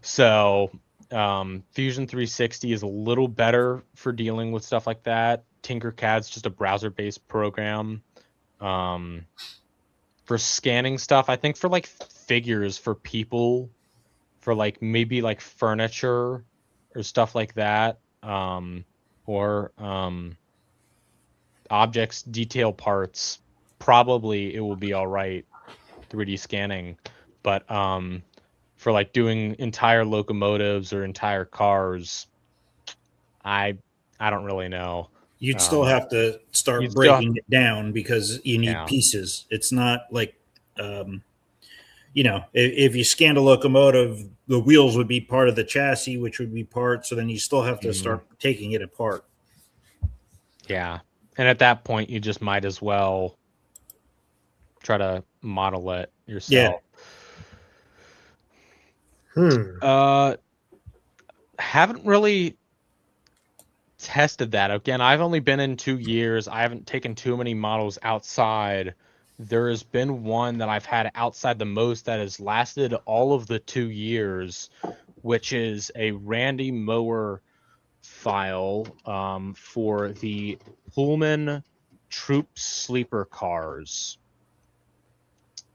So Fusion 360 is a little better for dealing with stuff like that. Tinkercad's just a browser-based program. For scanning stuff, I think for like figures for people, for like maybe like furniture or stuff like that, or objects, detail parts, probably it will be all right 3D scanning. But for like doing entire locomotives or entire cars, I don't really know. You'd still have to start You'd still have, breaking it down because you need yeah. pieces. It's not like, if you scanned a locomotive, the wheels would be part of the chassis, which would be part. So then you still have to start taking it apart. Yeah. And at that point, you just might as well try to model it yourself. Yeah. Haven't really tested that. Again, I've only been in 2 years. I haven't taken too many models outside. There has been one that I've had outside the most that has lasted all of the 2 years, which is a Randy Mower file for the Pullman Troop Sleeper cars,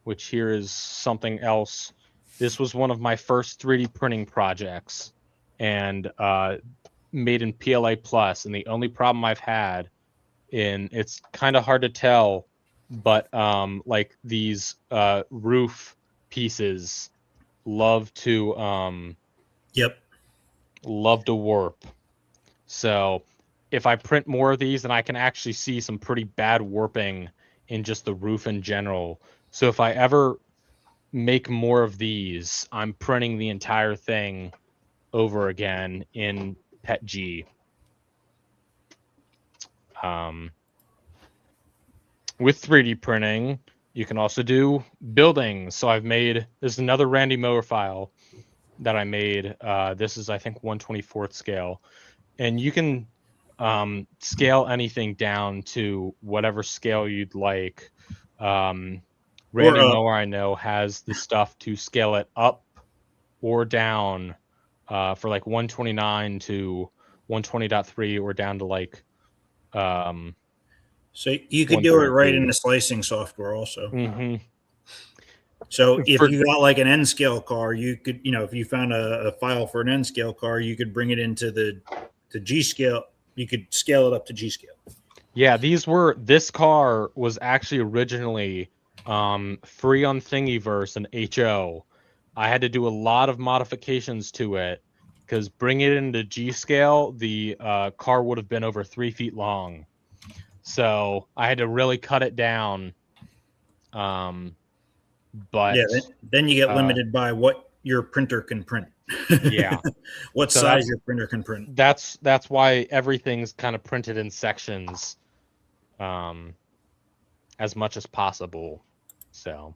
which here is something else. This was one of my first 3D printing projects, and made in PLA Plus. And the only problem I've had, it's kind of hard to tell, but like these roof pieces love to warp. So if I print more of these, then I can actually see some pretty bad warping in just the roof in general. So if I ever make more of these, I'm printing the entire thing over again in PETG. With 3D printing, you can also do buildings. So this is another Randy Mower file that I made. This is, I think, 1/24th scale. And you can scale anything down to whatever scale you'd like. Randy Mower, I know, has the stuff to scale it up or down for like 129 to 120.3 or down to like So you could do it right 132. in the slicing software also. Mm-hmm. So if you got like an N scale car, you could, if you found a file for an N scale car, you could bring it into the G scale. You could scale it up to G scale. Yeah, this car was actually originally free on Thingiverse and HO. I had to do a lot of modifications to it because bringing it into G scale, the car would have been over 3 feet long. So I had to really cut it down. But Yeah, then you get limited by what your printer can print. Yeah. What So size your printer can print. that's why everything's kind of printed in sections, as much as possible. So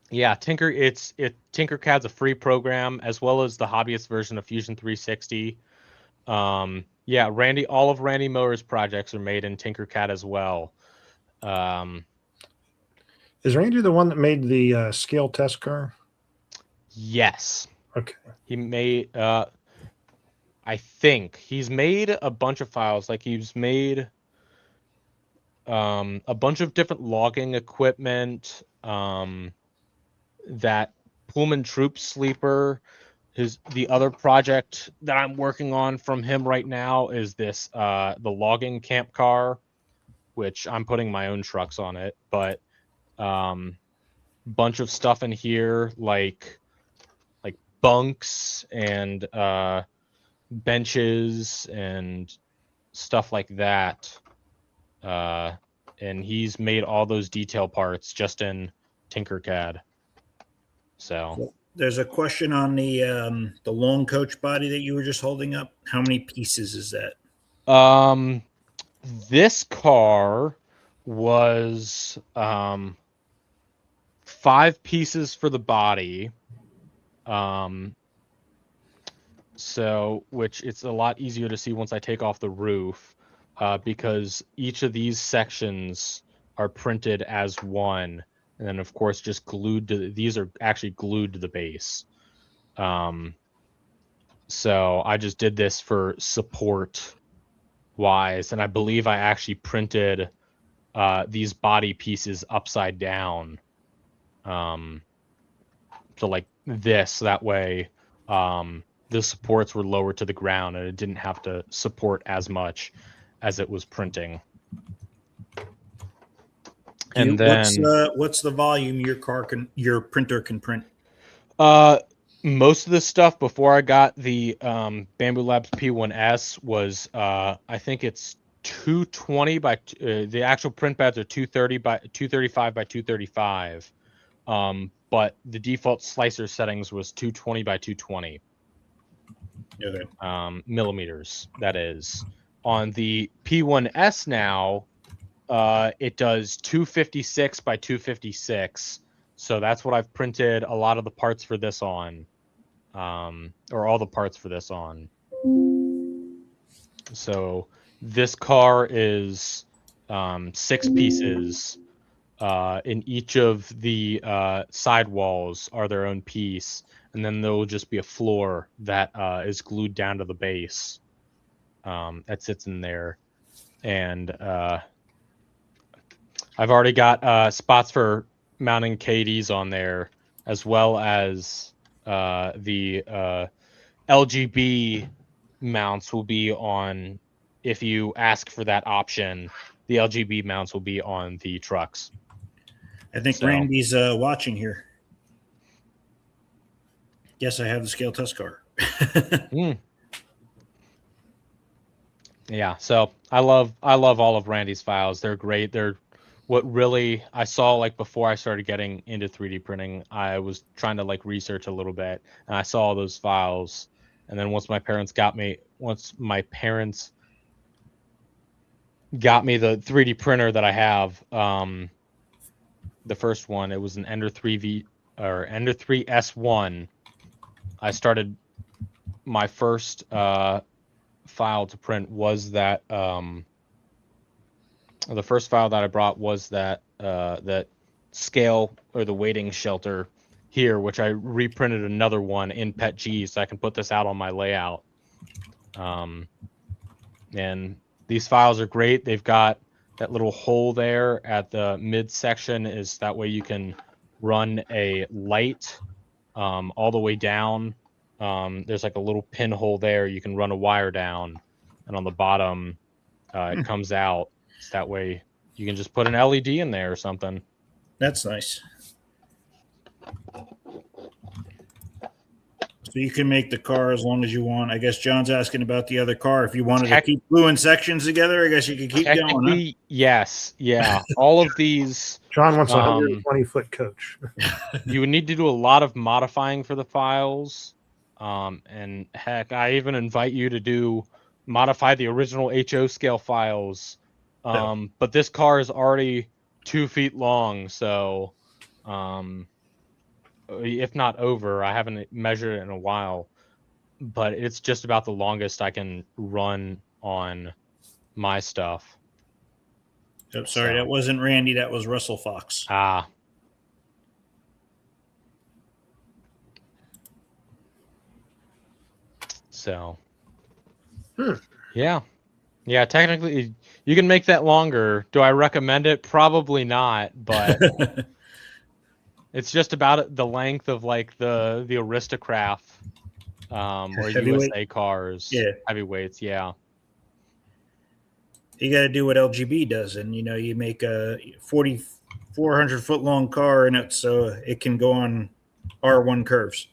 yeah, Tinkercad's a free program as well as the hobbyist version of Fusion 360. Yeah, all of Randy Mower's projects are made in Tinkercad as well. Is Randy the one that made the scale test car? Yes. Okay. He made I think he's made a bunch of files. Like he's made a bunch of different logging equipment, that Pullman Troop Sleeper. The other project that I'm working on from him right now is this the logging camp car, which I'm putting my own trucks on it, but bunch of stuff in here like bunks and benches and stuff like that. And he's made all those detail parts just in Tinkercad. So there's a question on the long coach body that you were just holding up. How many pieces is that? This car was 5 pieces for the body. So which it's a lot easier to see once I take off the roof, because each of these sections are printed as one, and then of course just glued to these are actually glued to the base. So I just did this for support wise, and I believe I actually printed these body pieces upside down, so like this, that way the supports were lower to the ground and it didn't have to support as much as it was printing. And then what's the volume your printer can print? Most of this stuff before I got the Bamboo Labs P1S was I think it's 220 by the actual print pads are 230 by 235 by 235. But the default slicer settings was 220 by 220. Okay. Millimeters, that is. On the P1S now, it does 256 by 256. So that's what I've printed a lot of the parts for this on, or all the parts for this on. So this car is 6 pieces. In each of the sidewalls are their own piece, and then there will just be a floor that is glued down to the base that sits in there. And I've already got spots for mounting KDs on there, as well as the LGB mounts will be on, if you ask for that option, the LGB mounts will be on the trucks. I think Randy's watching here. Yes, I have the scale test car. Yeah, so I love all of Randy's files. They're great. They're what really I saw, like before I started getting into 3D printing, I was trying to like research a little bit, and I saw all those files. And then once my parents got me the 3D printer that I have, the first one, it was an Ender 3 S1. I started my first file to print was that the first file that I brought was that scale or the weighting shelter here, which I reprinted another one in PETG so I can put this out on my layout. And These files are great. They've got that little hole there at the midsection, is that way you can run a light all the way down. There's like a little pinhole there. You can run a wire down, and on the bottom, it comes out. So that way you can just put an LED in there or something. That's nice. So you can make the car as long as you want. I guess John's asking about the other car. If you wanted to keep gluing sections together, I guess you could keep going. Huh? Yes. Yeah. All of these. John wants a 120-foot coach. You would need to do a lot of modifying for the files. And heck, I even invite you to modify the original HO scale files. But this car is already 2 feet long. So, if not over, I haven't measured it in a while, but it's just about the longest I can run on my stuff. Oh, sorry, that wasn't Randy. That was Russell Fox. Ah. So. Yeah. Yeah, technically, you can make that longer. Do I recommend it? Probably not, but it's just about the length of like the aristo-craft or USA cars. Yeah. Heavyweights, yeah. You got to do what LGB does, and you make a 400-foot long car, and it can go on R1 curves.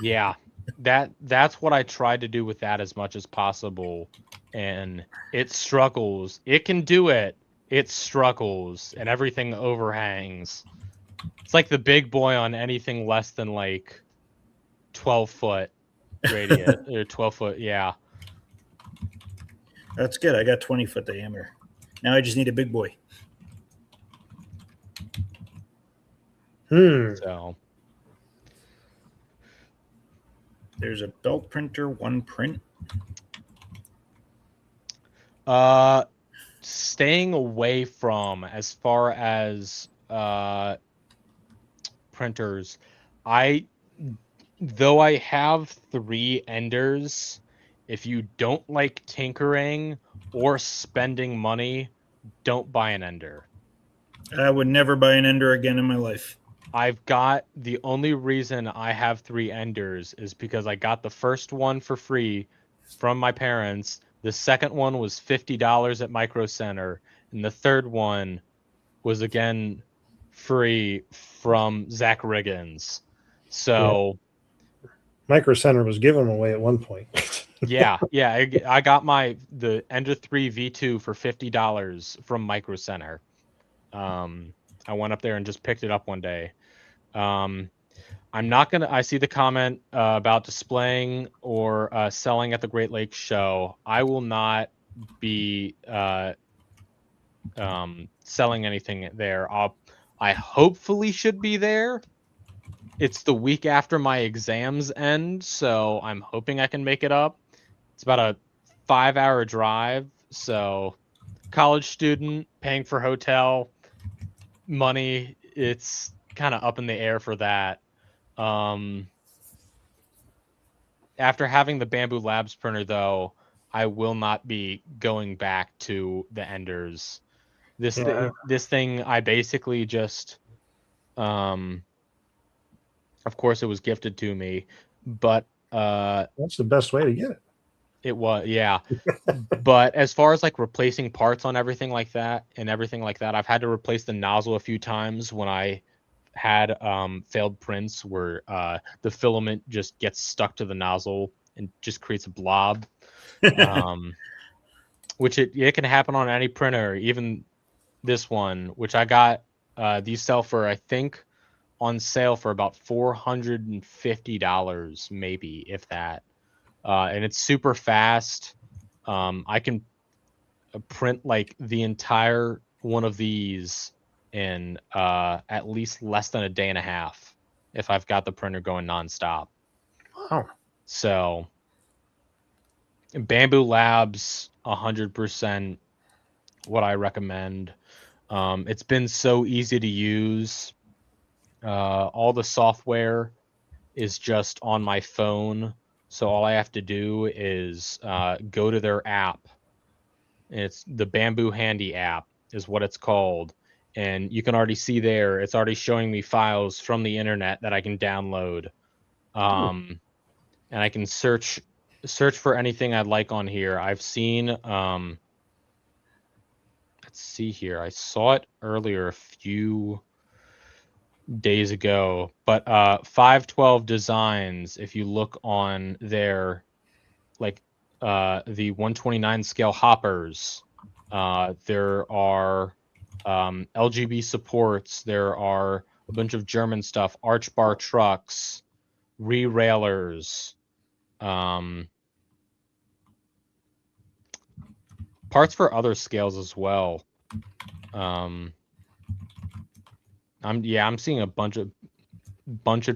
Yeah, that's what I tried to do with that as much as possible, and it struggles. It can do it. It struggles, and everything overhangs. It's like the big boy on anything less than like 12-foot radius or 12-foot. Yeah. That's good. I got 20-foot diameter. Now I just need a big boy. So there's a belt printer, one print. Staying away from, as far as printers, though I have 3 enders, if you don't like tinkering or spending money, don't buy an ender. I would never buy an ender again in my life. The only reason I have 3 enders is because I got the first one for free from my parents. The second one was $50 at Micro Center, and the third one was again free from Zach Riggins. So Micro Center was giving them away at one point. yeah. I got the Ender 3 V2 for $50 from Micro Center. I went up there and just picked it up one day. I see the comment about displaying or selling at the Great Lakes show. I will not be selling anything there. I hopefully should be there. It's the week after my exams end, so I'm hoping I can make it up. It's about a 5-hour drive, so college student paying for hotel money, it's kind of up in the air for that. After having the Bamboo Labs printer, though, I will not be going back to the Enders. This thing, I basically just, of course, it was gifted to me, but that's the best way to get it. It was, yeah. But as far as like replacing parts on everything like that, I've had to replace the nozzle a few times when I had failed prints where the filament just gets stuck to the nozzle and just creates a blob. Which it can happen on any printer, even this one, which I got. These sell for, I think, on sale for about $450, maybe, if that. And it's super fast. I can print like the entire one of these in at least less than a day and a half if I've got the printer going nonstop. Wow. So Bamboo Labs, 100% what I recommend. It's been so easy to use. All the software is just on my phone. So all I have to do is go to their app It's the Bamboo Handy app is what it's called. And you can already see there, it's already showing me files from the internet that I can download. And I can search for anything I'd like on here. I've seen, let's see here. I saw it earlier a few days ago, but 512 Designs, if you look on their, like, the 129 scale hoppers, there are LGB supports, there are a bunch of German stuff, arch bar trucks, re-railers, parts for other scales as well. I'm seeing a bunch of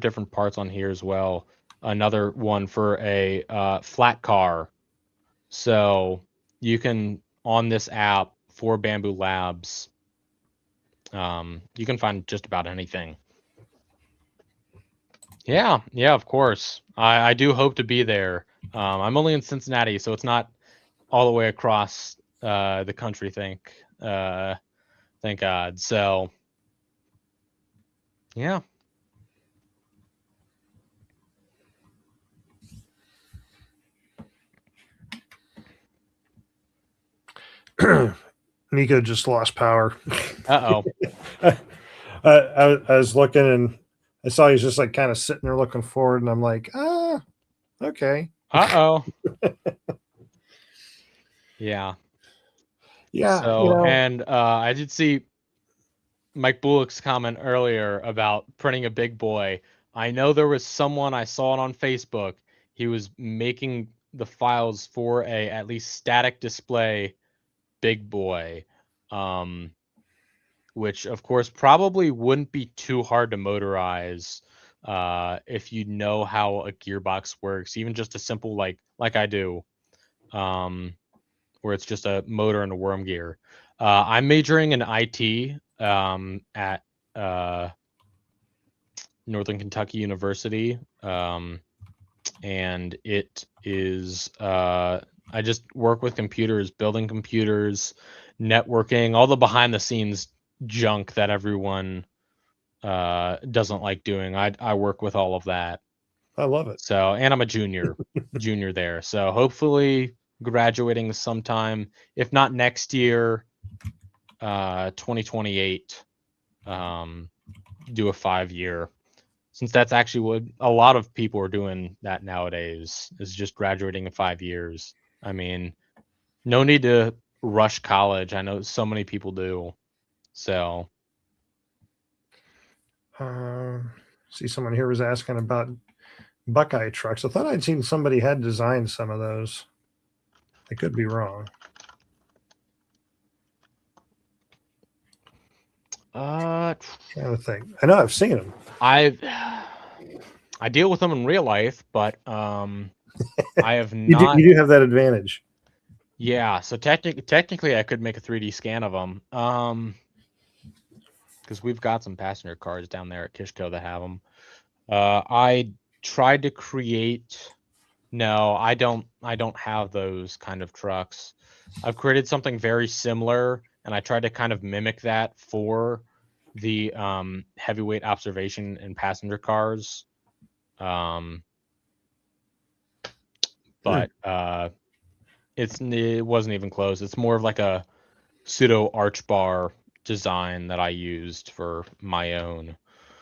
different parts on here as well. Another one for a flat car. So you can, on this app for Bamboo Labs, you can find just about anything. Yeah, of course. I do hope to be there. I'm only in Cincinnati, so it's not all the way across the country, thank God. So yeah. Nico just lost power. Uh-oh. I was looking and I saw he was just like kind of sitting there looking forward, and I'm like, okay. Uh-oh. Yeah. Yeah. So, and I did see Mike Bullock's comment earlier about printing a big boy. I know there was someone, I saw it on Facebook. He was making the files for a at least static display big boy, which of course probably wouldn't be too hard to motorize if you know how a gearbox works, even just a simple like I do, where it's just a motor and a worm gear. I'm majoring in IT at Northern Kentucky University, and it is I just work with computers, building computers, networking, all the behind the scenes junk that everyone doesn't like doing. I work with all of that. I love it. So, and I'm a junior there. So hopefully graduating sometime, if not next year, 2028, do a 5-year, since that's actually what a lot of people are doing that nowadays, is just graduating in 5 years. I mean, no need to rush college. I know so many people do. So see, someone here was asking about Buckeye trucks. I thought I'd seen somebody had designed some of those. I could be wrong. Trying to think. I know I've seen them. I deal with them in real life, but I have not. You do have that advantage. Yeah, so technically I could make a 3D scan of them, because we've got some passenger cars down there at Kishko that have them. I tried to create. No, I don't have those kind of trucks. I've created something very similar, and I tried to kind of mimic that for the heavyweight observation and passenger cars. But it wasn't even close. It's more of like a pseudo arch bar design that I used for my own.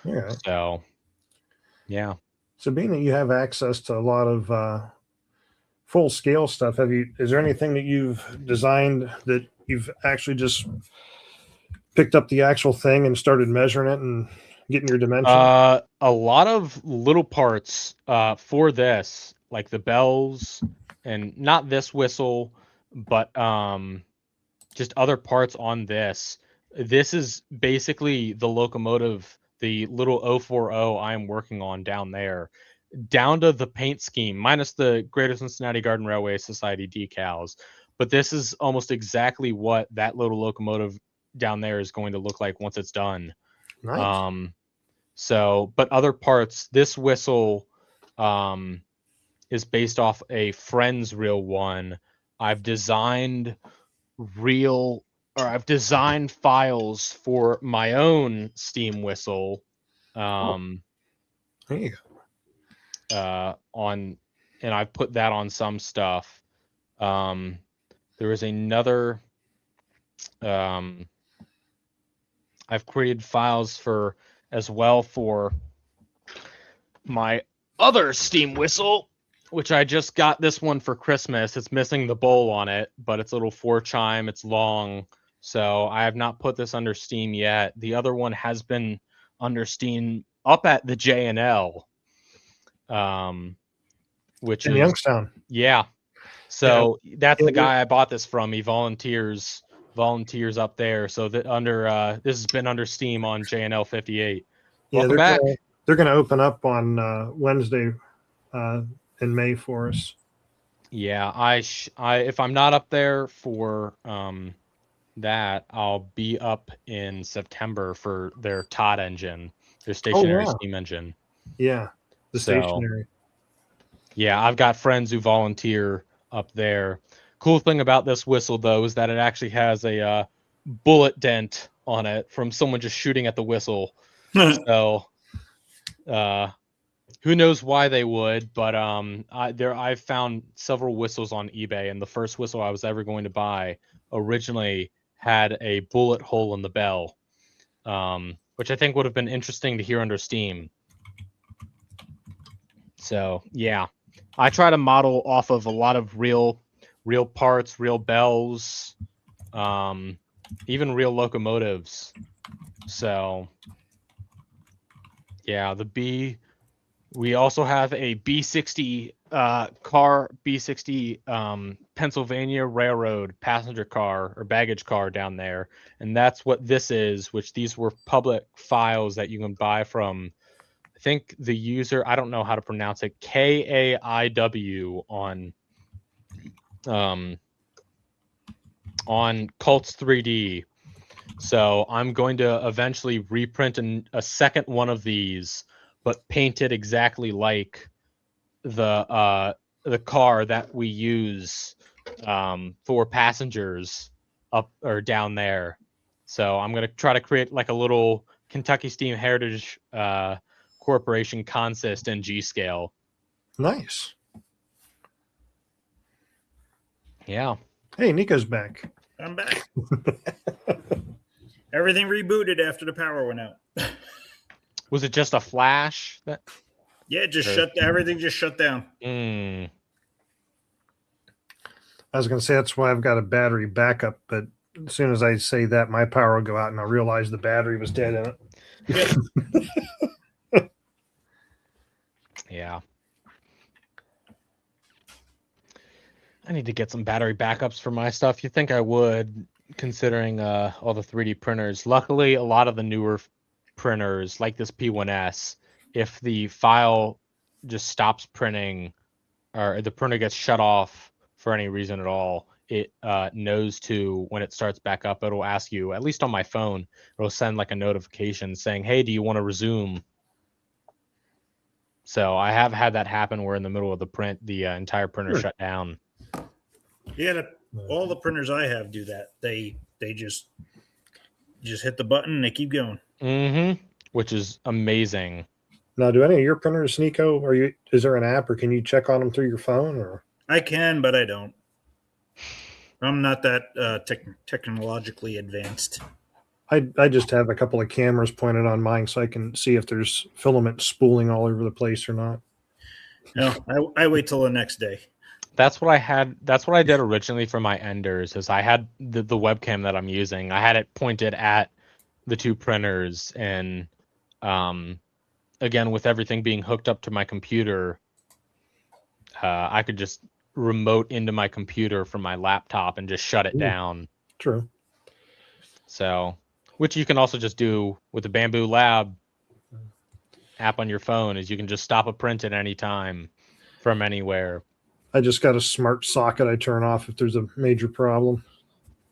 Yeah. So, yeah. So being that you have access to a lot of full scale stuff, is there anything that you've designed that you've actually just picked up the actual thing and started measuring it and getting your dimension? A lot of little parts for this, like the bells, and not this whistle, but just other parts on this. This is basically the locomotive, the little 040 I'm working on down there, down to the paint scheme, minus the Greater Cincinnati Garden Railway Society decals. But this is almost exactly what that little locomotive down there is going to look like once it's done. Nice. So, but other parts, this whistle is based off a friend's real one. I've designed I've designed files for my own steam whistle. There you go. And I've put that on some stuff. There is another. I've created files as well for my other steam whistle, which I just got this one for Christmas. It's missing the bowl on it, but it's a little 4-chime. It's long, so I have not put this under Steam yet. The other one has been under Steam up at the J&L, which In is Youngstown. yeah. So that's Yeah, the guy I bought this from. He volunteers up there. So that this has been under Steam on J&L 58. Welcome back. They're going to open up on Wednesday in May for us. Yeah, I if I'm not up there for that, I'll be up in September for their Todd engine, their stationary steam engine. Yeah, stationary. Yeah, I've got friends who volunteer up there. Cool thing about this whistle, though, is that it actually has a bullet dent on it from someone just shooting at the whistle. So, who knows why they would? But I've found several whistles on eBay, and the first whistle I was ever going to buy originally had a bullet hole in the bell, which I think would have been interesting to hear under Steam. So yeah, I try to model off of a lot of real parts, real bells, even real locomotives. So yeah, we also have a B60 B60 Pennsylvania Railroad passenger car or baggage car down there, and that's what this is. Which these were public files that you can buy from. I think the user, I don't know how to pronounce it, KAIW on Cults 3D. So I'm going to eventually reprint a second one of these, but paint it exactly like the car that we use for passengers up or down there. So I'm going to try to create like a little Kentucky Steam Heritage Corporation consist in G scale. Nice. Yeah. Hey, Nico's back. I'm back. Everything rebooted after the power went out. Was it just a flash? Yeah, it just everything just shut down. I was going to say that's why I've got a battery backup, but as soon as I say that, my power will go out and I'll realize the battery was dead in it. Yeah. I need to get some battery backups for my stuff. You'd think I would, considering all the 3D printers. Luckily, a lot of the newer printers, like this P1S, if the file just stops printing or the printer gets shut off for any reason at all, it knows to, when it starts back up, it'll ask you, at least on my phone, it'll send like a notification saying, hey, do you want to resume? So I have had that happen where in the middle of the print, the entire printer shut down. Yeah, all the printers I have do that. They just hit the button and they keep going. Which is amazing. Now, do any of your printers, Nico, is there an app or can you check on them through your phone? Or I can, but I don't. I'm not that technologically advanced. I just have a couple of cameras pointed on mine so I can see if there's filament spooling all over the place or not. No, I wait till the next day. That's what I had. That's what I did originally for my Enders. Is I had the webcam that I'm using. I had it pointed at the two printers, and again, with everything being hooked up to my computer, I could just remote into my computer from my laptop and just shut it down. True. So, which you can also just do with the Bamboo Lab app on your phone, is you can just stop a print at any time from anywhere. I just got a smart socket I turn off if there's a major problem.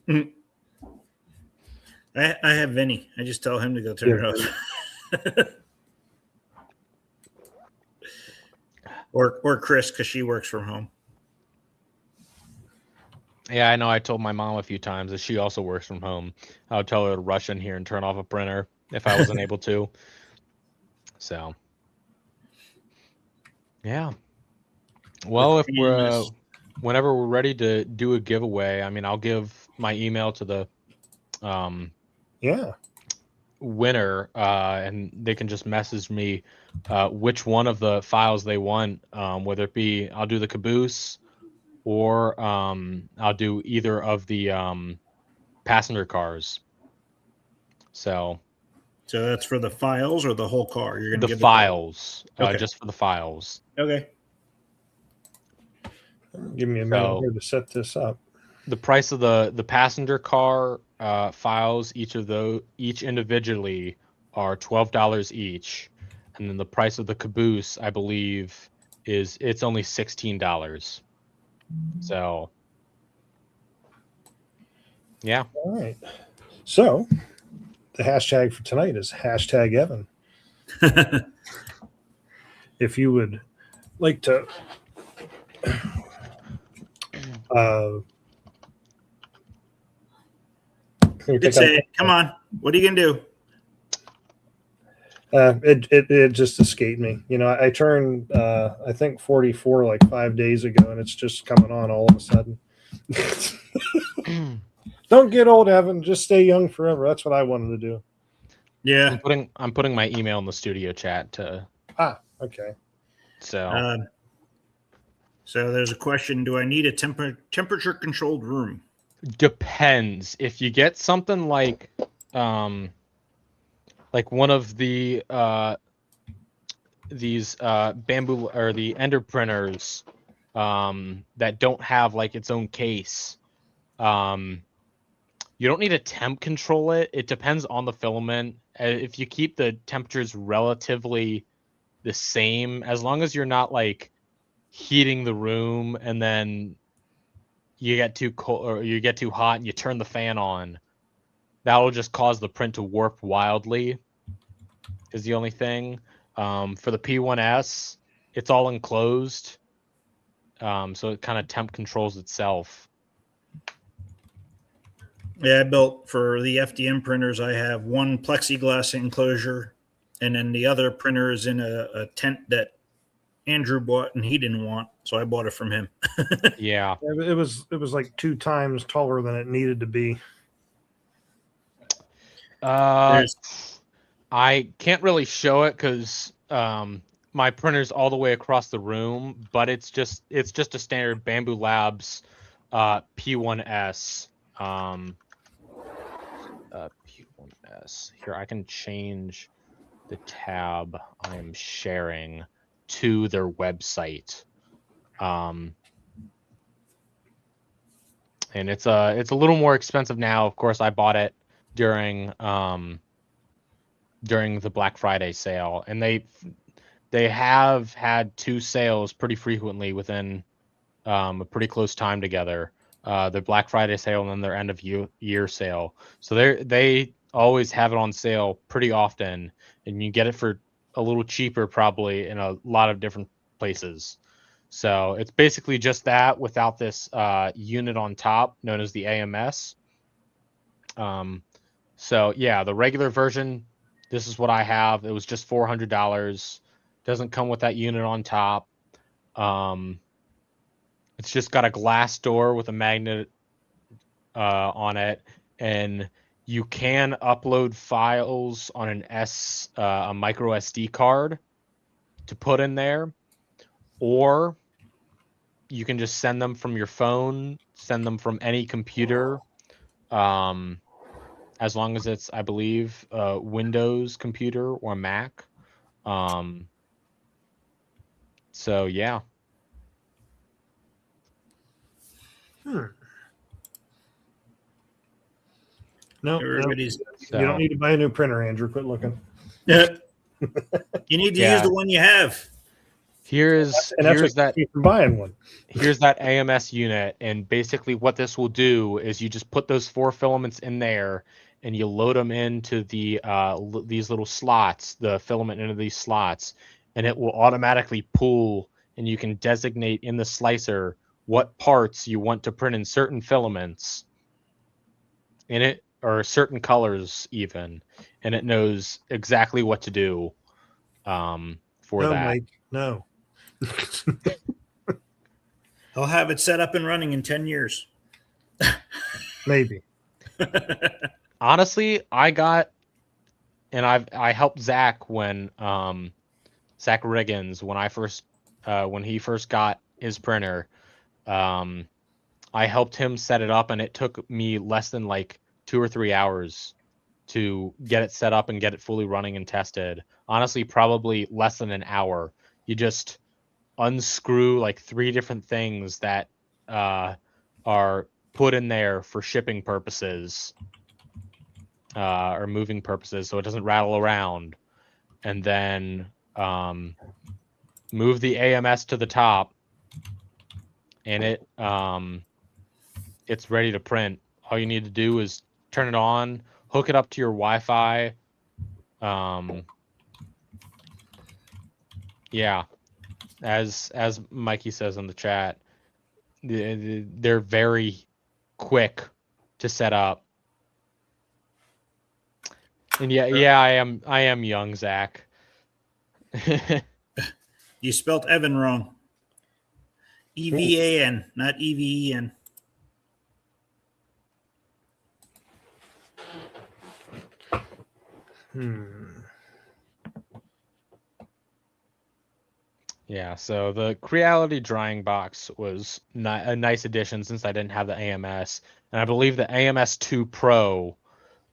I have Vinny. I just tell him to go turn it off. or Chris, because she works from home. Yeah, I know. I told my mom a few times that she also works from home. I would tell her to rush in here and turn off a printer if I wasn't able to. So, yeah. Well, if we're whenever we're ready to do a giveaway, I mean, I'll give my email to the um, Yeah. winner, and they can just message me which one of the files they want, whether it be I'll do the caboose or I'll do either of the passenger cars. So that's for the files or the whole car. You're gonna the give the car. files, Okay. just for the files. Okay. Give me a minute So here to set this up. the price of the passenger car files, each individually are $12 each, and then the price of the caboose, I believe, it's only $16. So yeah. All right. So the hashtag for tonight is hashtag Evan. If you would like to Did say, come on, what are you gonna do? it just escaped me. You know, I turned I think 44 like 5 days ago, and it's just coming on all of a sudden. Don't get old, Evan. Just stay young forever. That's what I wanted to do. Yeah. I'm putting my email in the studio chat to. Okay. So Um, there's a question: do I need a temperature controlled room? depends. If you get something like one of the these bamboo or the ender printers that don't have like its own case, you don't need to temp control it. It depends on the filament. If you keep the temperatures relatively the same, as long as you're not like heating the room and then you get too cold or you get too hot and you turn the fan on, that will just cause the print to warp wildly, is the only thing. For the P1S, it's all enclosed, so it kind of temp controls itself. Yeah, I built for the FDM printers. I have one plexiglass enclosure, and then the other printer is in a tent that Andrew bought and he didn't want, so I bought it from him. Yeah. it was like 2 times taller than it needed to be. I can't really show it because my printer's all the way across the room, but it's just a standard Bamboo Labs P1S. P1S. Here, I can change the tab I am sharing to their website. And it's a little more expensive now. Of course, I bought it during the Black Friday sale, and they have had 2 sales pretty frequently within a pretty close time together. Their Black Friday sale and then their end of year sale. So they always have it on sale pretty often, and you get it for a little cheaper probably in a lot of different places. So it's basically just that without this unit on top known as the AMS. So yeah, the regular version, this is what I have. It was just $400. Doesn't come with that unit on top. It's just got a glass door with a magnet on it, and you can upload files on a micro SD card to put in there, or you can just send them from your phone, send them from any computer, as long as it's, I believe, a Windows computer or Mac. So yeah. No, Everybody's. you don't need to buy a new printer, Andrew. Quit looking. Yeah. You need to use the one you have. Here's that buying one. Here's that AMS unit, and basically what this will do is you just put those 4 filaments in there, and you load them into the these little slots, the filament into these slots, and it will automatically pull, and you can designate in the slicer what parts you want to print in certain filaments in it, or certain colors even, and it knows exactly what to do for No, that. Mike, no. I'll have it set up and running in 10 years. Maybe. Honestly, I helped Zach when Zach Riggins when he first got his printer. I helped him set it up, and it took me less than like 2 or 3 hours to get it set up and get it fully running and tested. Honestly, probably less than an hour. You just unscrew like 3 different things that are put in there for shipping purposes or moving purposes, so it doesn't rattle around, and then move the AMS to the top, and it's ready to print. All you need to do is turn it on, hook it up to your Wi-Fi. Yeah, as Mikey says in the chat, they're very quick to set up. And yeah, I am young, Zach. You spelt Evan wrong. EVAN, not EVEN. Yeah, so the Creality drying box was a nice addition since I didn't have the AMS, and I believe the AMS 2 Pro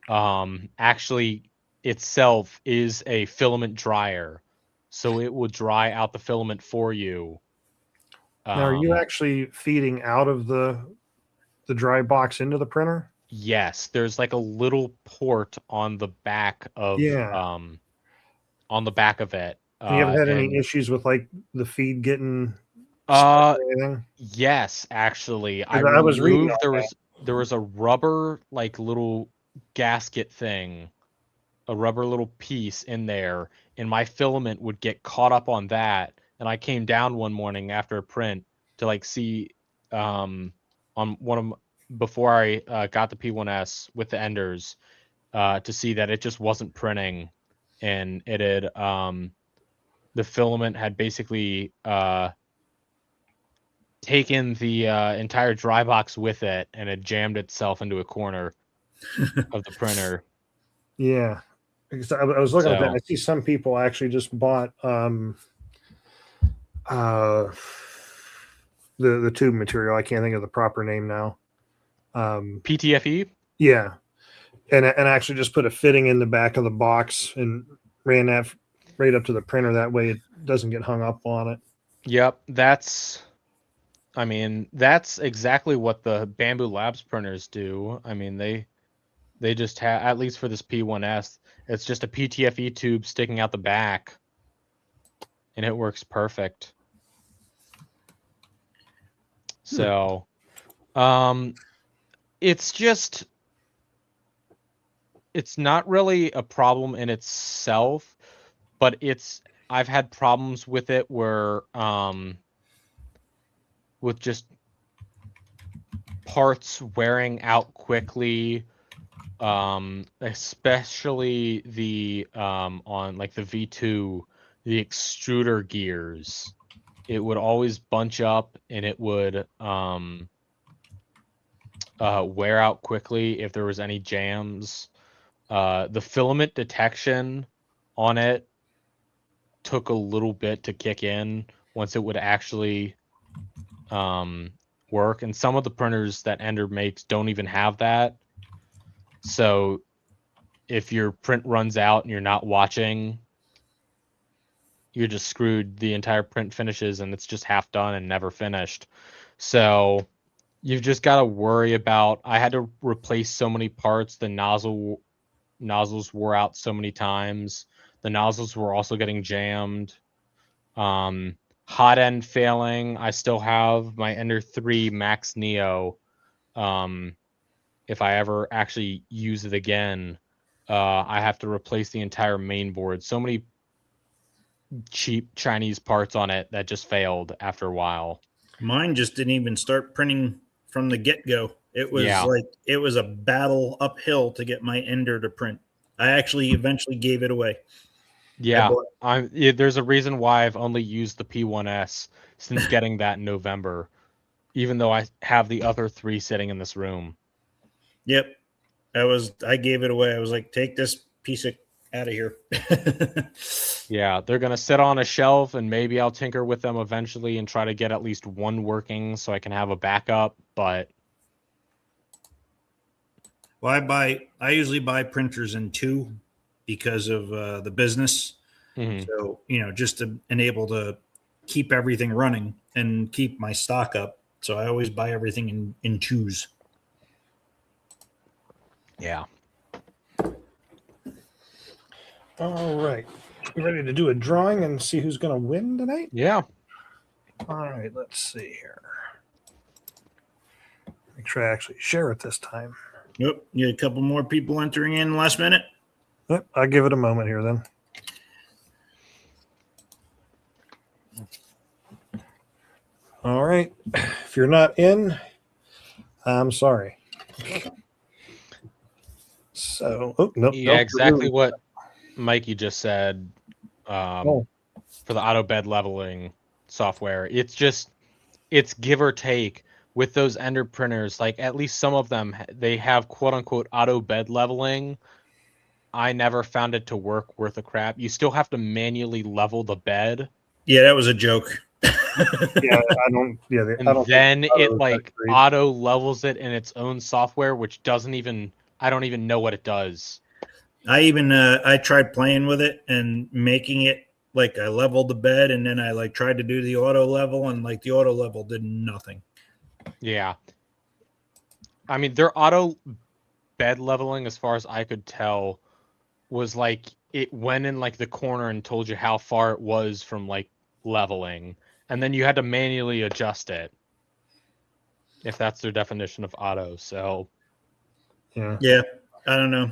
actually itself is a filament dryer, so it will dry out the filament for you. Now, are you actually feeding out of the dry box into the printer? Yes, there's like a little port on the back of on the back of it. And you haven't had any issues with like the feed getting Uh, stuck or anything? yes, actually, I was reading removed all there was a rubber like little gasket thing, a rubber little piece in there, and my filament would get caught up on that. And I came down one morning after a print to like see on one of before I got the P1S with the enders to see that it just wasn't printing, and it had the filament had basically taken the entire dry box with it, and it jammed itself into a corner of the printer. Yeah. Because I was looking at that, and I So- see some people actually just bought the tube material. I can't think of the proper name now. PTFE? Yeah. And actually just put a fitting in the back of the box and ran that right up to the printer. That way it doesn't get hung up on it. Yep, that's exactly what the Bamboo Labs printers do. I mean, they just have, at least for this P1S, it's just a PTFE tube sticking out the back, and it works perfect. So, it's not really a problem in itself, but I've had problems with it where with just parts wearing out quickly, especially the on like the V2, the extruder gears. It would always bunch up, and it would wear out quickly if there was any jams. The filament detection on it took a little bit to kick in once it would actually work, and some of the printers that Ender makes don't even have that. So if your print runs out and you're not watching, you're just screwed. The entire print finishes and it's just half done and never finished. So you've just got to worry about, I had to replace so many parts. The nozzles wore out so many times. The nozzles were also getting jammed. Hot end failing. I still have my Ender 3 Max Neo. If I ever actually use it again, I have to replace the entire main board. So many cheap Chinese parts on it that just failed after a while. Mine just didn't even start printing from the get-go. It was Yeah. like it was a battle uphill to get my Ender to print. I actually eventually gave it away. Yeah, bought- there's a reason why I've only used the P1S since getting that in November, even though I have the other 3 sitting in this room. Yep. I gave it away. I was like, take this piece out of here. Yeah, they're gonna sit on a shelf, and maybe I'll tinker with them eventually and try to get at least one working so I can have a backup. But Well, I usually buy printers in 2 because of the business. mhm. So, just to enable to keep everything running and keep my stock up. So I always buy everything in 2s. Yeah, All right. You ready to do a drawing and see who's going to win tonight? yeah. All right. Let's see here. Make sure I actually share it this time. Yep. You had a couple more people entering in last minute. Yep. I'll give it a moment here then. All right. If you're not in, I'm sorry. So, nope. Yeah, nope, exactly what Mikey just said. Oh. For the auto bed leveling software, it's give or take with those Ender printers. Like at least some of them, they have quote unquote auto bed leveling. I never found it to work worth a crap. You still have to manually level the bed. Yeah, that was a joke. Yeah, I don't. Yeah, And I don't. then think it auto is that like great. auto levels it in its own software, which doesn't even, I don't even know what it does. I tried playing with it and making it like I leveled the bed, and then I like tried to do the auto level, and like the auto level did nothing. Yeah. I mean, their auto bed leveling, as far as I could tell, was like it went in like the corner and told you how far it was from like leveling, and then you had to manually adjust it, if that's their definition of auto. So Yeah, I don't know.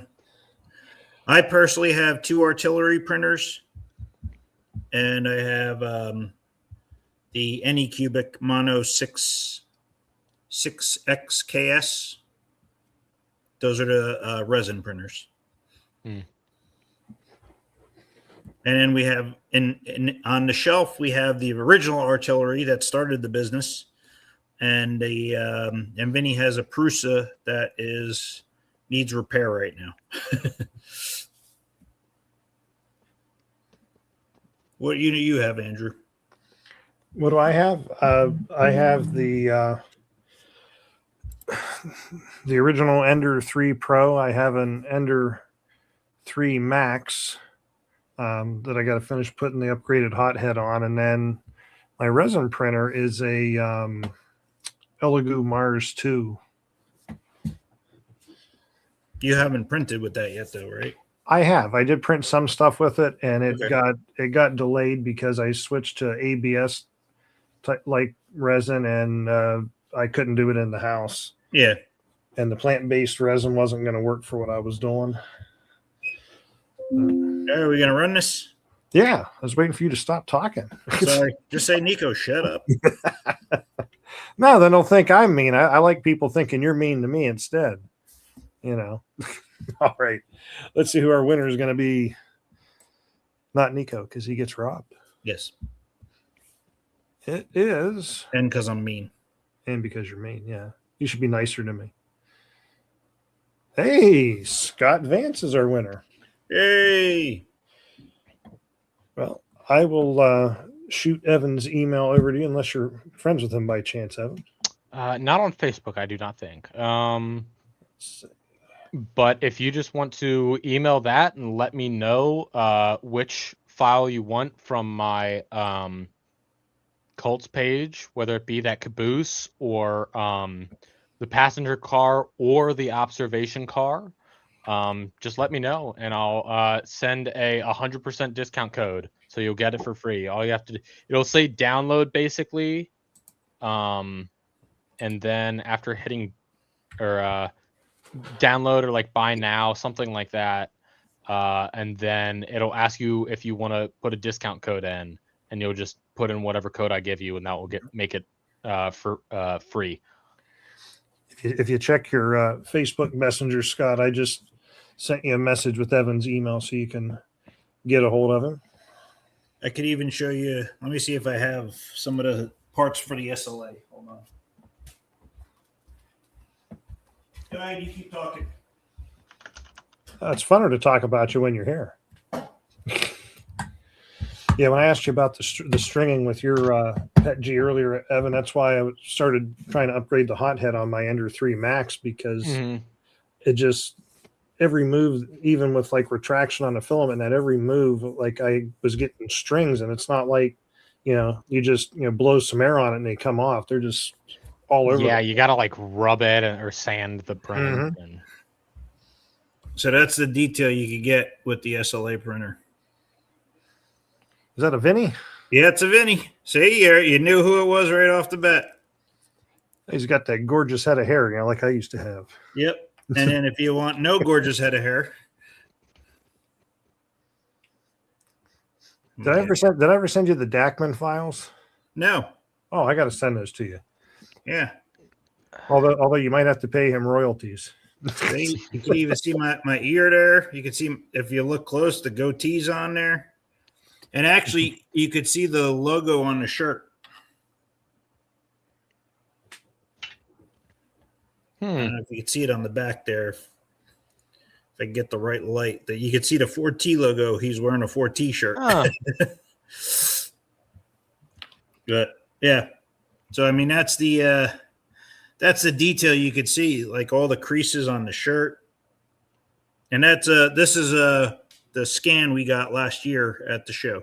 I personally have 2 artillery printers, and I have the Anycubic Mono 6XKS. Those are the resin printers. Hmm. And then we have on the shelf we have the original artillery that started the business, and and Vinny has a Prusa that needs repair right now. What do you have, Andrew? What do I have? I have the original Ender 3 Pro. I have an Ender 3 Max that I got to finish putting the upgraded hot head on, and then my resin printer is a Elegoo Mars 2. You haven't printed with that yet, though, right? I have. I did print some stuff with it, and it Okay. got delayed because I switched to ABS like resin, and I couldn't do it in the house. Yeah. And the plant-based resin wasn't going to work for what I was doing. Are we gonna run this? Yeah, I was waiting for you to stop talking. Sorry. Just say, Nico, shut up. No, then they'll think I'm mean. I like people thinking you're mean to me instead. All right. Let's see who our winner is going to be. Not Nico, because he gets robbed. Yes. It is. And because I'm mean. And because you're mean, yeah. You should be nicer to me. Hey, Scott Vance is our winner. Hey. Well, I will shoot Evan's email over to you unless you're friends with him by chance, Evan. not on Facebook, I do not think. But if you just want to email that and let me know which file you want from my cults page, whether it be that caboose or the passenger car or the observation car, just let me know and I'll send a 100% discount code, so you'll get it for free. All you have to do, it'll say download basically, and then after hitting or download or like buy now, something like that, and then it'll ask you if you want to put a discount code in, and you'll just put in whatever code I give you, and that will make it for free. If you check your Facebook Messenger, Scott, I just sent you a message with Evan's email so you can get a hold of him. I could even show you. Let me see if I have some of the parts for the SLA. Hold on. Go ahead, you keep talking. It's funner to talk about you when you're here. Yeah, when I asked you about the stringing with your Pet G earlier, Evan, that's why I started trying to upgrade the hothead on my Ender 3 Max, because it just, every move, even with like retraction on the filament, at every move, like I was getting strings, and it's not like, you just, blow some air on it and they come off. They're just all over. Yeah, you got to like rub it or sand the print. And... So that's the detail you could get with the SLA printer. Is that a Vinny? Yeah, it's a Vinny. See, you knew who it was right off the bat. He's got that gorgeous head of hair, like I used to have. Yep. And then if you want no gorgeous head of hair. Did I ever send you the Dachman files? No. Oh, I got to send those to you. Yeah. Although you might have to pay him royalties. See, you can even see my ear there. You can see, if you look close, the goatee's on there. And actually, you could see the logo on the shirt. I don't know if you can see it on the back there. If I get the right light, that you can see the 4T logo. He's wearing a 4T shirt. But yeah, so I mean that's the detail you could see, like all the creases on the shirt. And that's this is the scan we got last year at the show.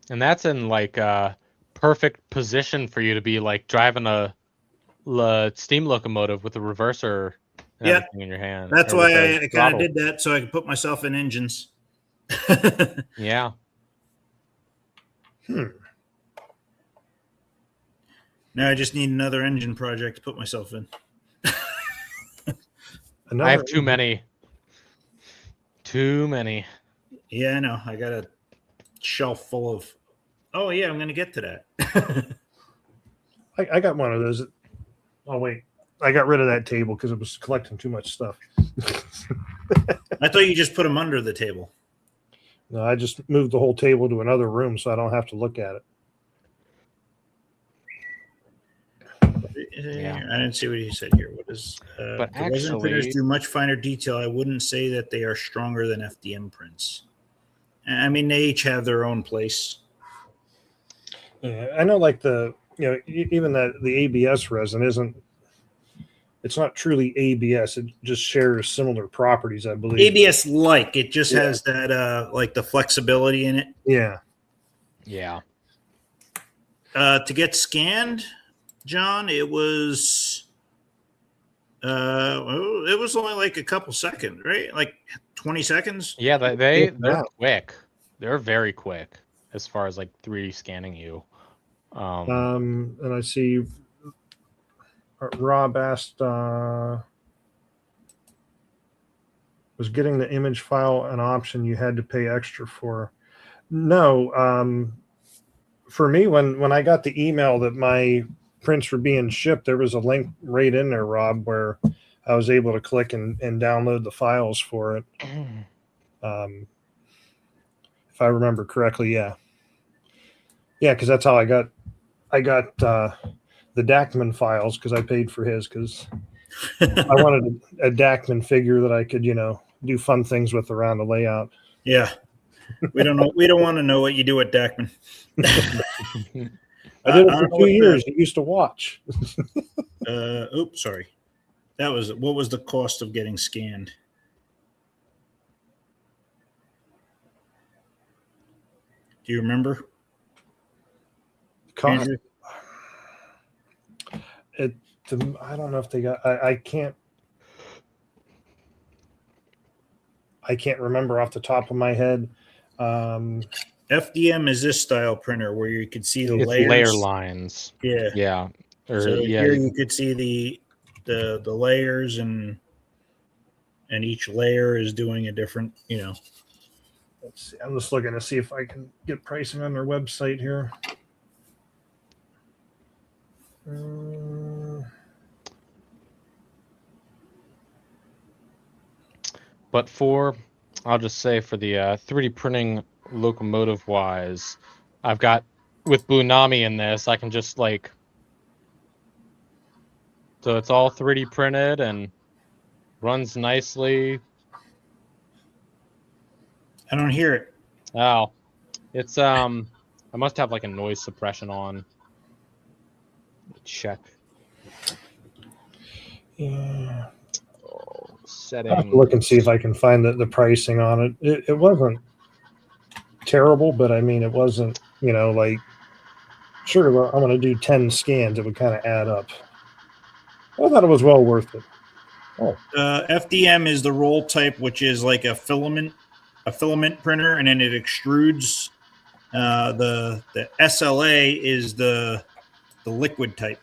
And that's in like a perfect position for you to be like driving a steam locomotive with a reverser and everything in your hand. That's why I kind of did that, so I could put myself in engines. Yeah. Now I just need another engine project to put myself in. I have too many. Too many. Yeah, I know. I got a shelf full of. Oh yeah, I'm going to get to that. I got one of those. Oh wait, I got rid of that table because it was collecting too much stuff. I thought you just put them under the table. No, I just moved the whole table to another room so I don't have to look at it. Yeah. I didn't see what he said here. What is? But the resin printers do much finer detail. I wouldn't say that they are stronger than FDM prints. I mean, they each have their own place. Yeah, I know, like even the ABS resin isn't. It's not truly ABS. It just shares similar properties, I believe. ABS it just has that like the flexibility in it. Yeah. Yeah. To get scanned, John, it was only like a couple seconds, right? Like 20 seconds. Yeah, they're quick. They're very quick as far as like 3D scanning you. And I see Rob asked, was getting the image file an option you had to pay extra for? No. For me, when I got the email that my prints were being shipped, there was a link right in there, Rob, where I was able to click and download the files for it. If I remember correctly, yeah, because that's how I got the Dachman files, because I paid for his, because I wanted a Dachman figure that I could do fun things with around the layout. Yeah, we don't know. We don't want to know what you do at Dachman. I did it for 2 years. You used to watch. Oops, sorry. What was the cost of getting scanned? Do you remember? Cost. I don't know if they got. I can't remember off the top of my head. FDM is this style printer where you could see the layers. Layer lines. Yeah. Yeah. Here you could see the layers, and each layer is doing a different, Let's see. I'm just looking to see if I can get pricing on their website here. But I'll just say for the 3D printing locomotive wise, I've got with Bunami in this, I can just like, so it's all 3D printed and runs nicely. I don't hear it. Oh, it's I must have like a noise suppression on. Check. Yeah. Oh, I'll have to look and see if I can find the pricing on it. It wasn't terrible, but I mean, it wasn't, like, sure, well, I'm going to do 10 scans. It would kind of add up. I thought it was well worth it. Oh, FDM is the roll type, which is like a filament printer, and then it extrudes. The SLA is the liquid type.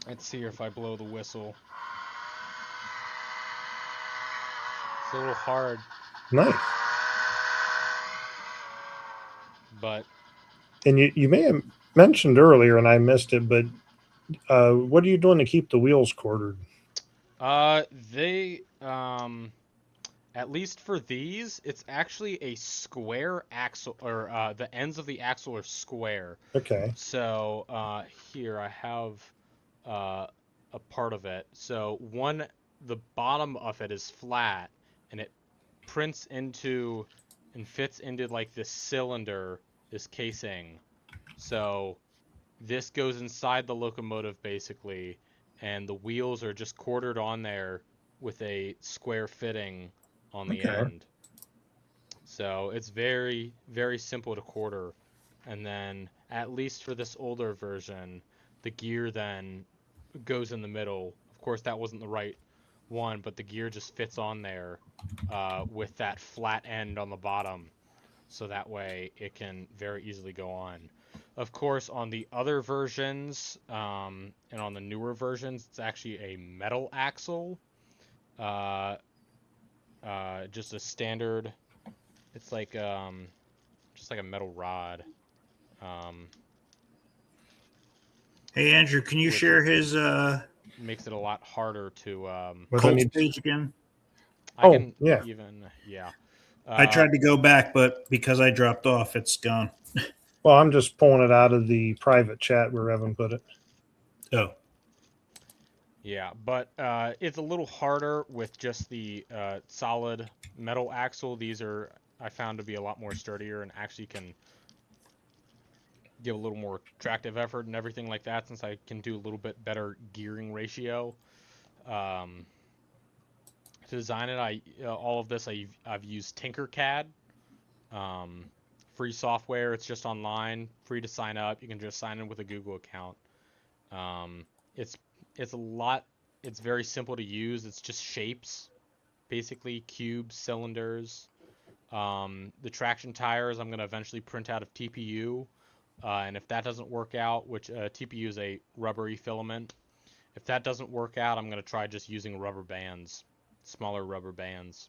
Let's see if I blow the whistle. It's a little hard, nice. but And you may have mentioned earlier, and I missed it, but what are you doing to keep the wheels quartered? they at least for these, it's actually a square axle, or the ends of the axle are square. Okay. So here I have a part of it. So the bottom of it is flat, and it prints into and fits into like this cylinder, this casing. So this goes inside the locomotive basically, and the wheels are just quartered on there with a square fitting on the Okay. end. So it's very, very simple to quarter. And then, at least for this older version, the gear then goes in the middle. Of course, that wasn't the right one, but the gear just fits on there with that flat end on the bottom. So that way it can very easily go on. Of course, on the other versions and on the newer versions, it's actually a metal axle. Just a standard. It's like just like a metal rod. Hey Andrew, can you Which share his makes it a lot harder to. What do I Colts need? page again? I Oh, can yeah. even I tried to go back, but because I dropped off, it's gone. Well, I'm just pulling it out of the private chat where Evan put it. Oh, Yeah, but it's a little harder with just the solid metal axle. These are I found to be a lot more sturdier and actually can give a little more tractive effort and everything like that, since I can do a little bit better gearing ratio. To design it, all of this I've used Tinkercad, free software. It's just online, free to sign up. You can just sign in with a Google account. It's a lot. It's very simple to use. It's just shapes, basically cubes, cylinders. The traction tires I'm going to eventually print out of TPU, and if that doesn't work out, which TPU is a rubbery filament, if that doesn't work out, I'm going to try just using rubber bands, smaller rubber bands.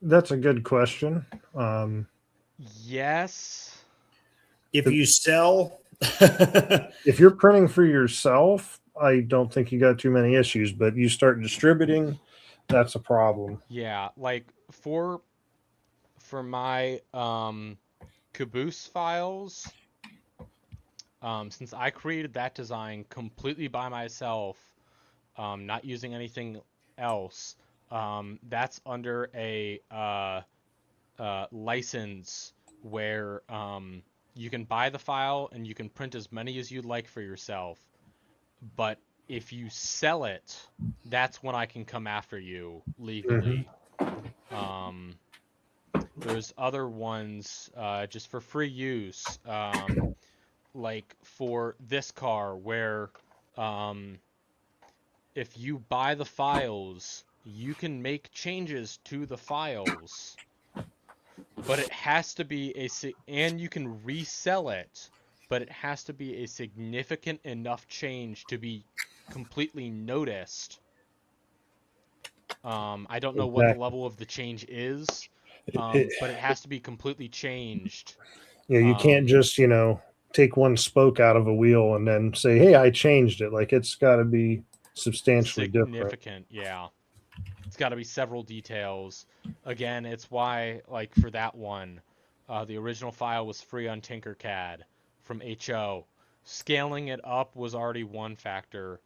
That's a good question. Yes. if you sell, If you're printing for yourself, I don't think you got too many issues, but you start distributing, that's a problem. Yeah, like for my caboose files, since I created that design completely by myself, not using anything else, that's under a license where you can buy the file and you can print as many as you'd like for yourself. But if you sell it, that's when I can come after you legally. There's other ones just for free use, like for this car where if you buy the files, you can make changes to the files, but it has to be and you can resell it, but it has to be a significant enough change to be completely noticed. I don't know what the level of the change is, but it has to be completely changed. Yeah, you can't just, take one spoke out of a wheel and then say, hey, I changed it. Like, it's got to be substantially different. Significant, yeah. It's got to be several details. Again, it's why, like, for that one, the original file was free on Tinkercad from HO. Scaling it up was already one factor.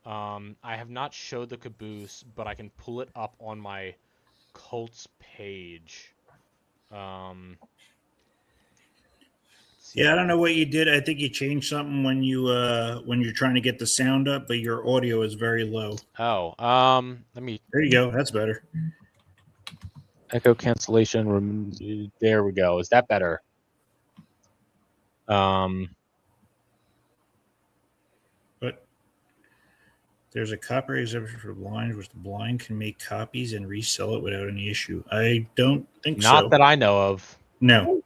I have not showed the caboose, but I can pull it up on my Colts page. Yeah, I don't know what you did. I think you changed something when you're trying to get the sound up, but your audio is very low. Oh, let me. There you go. That's better. Echo cancellation. There we go. Is that better? But there's a copyright exemption for blinds, which the blind can make copies and resell it without any issue. I don't think so. Not that I know of. No.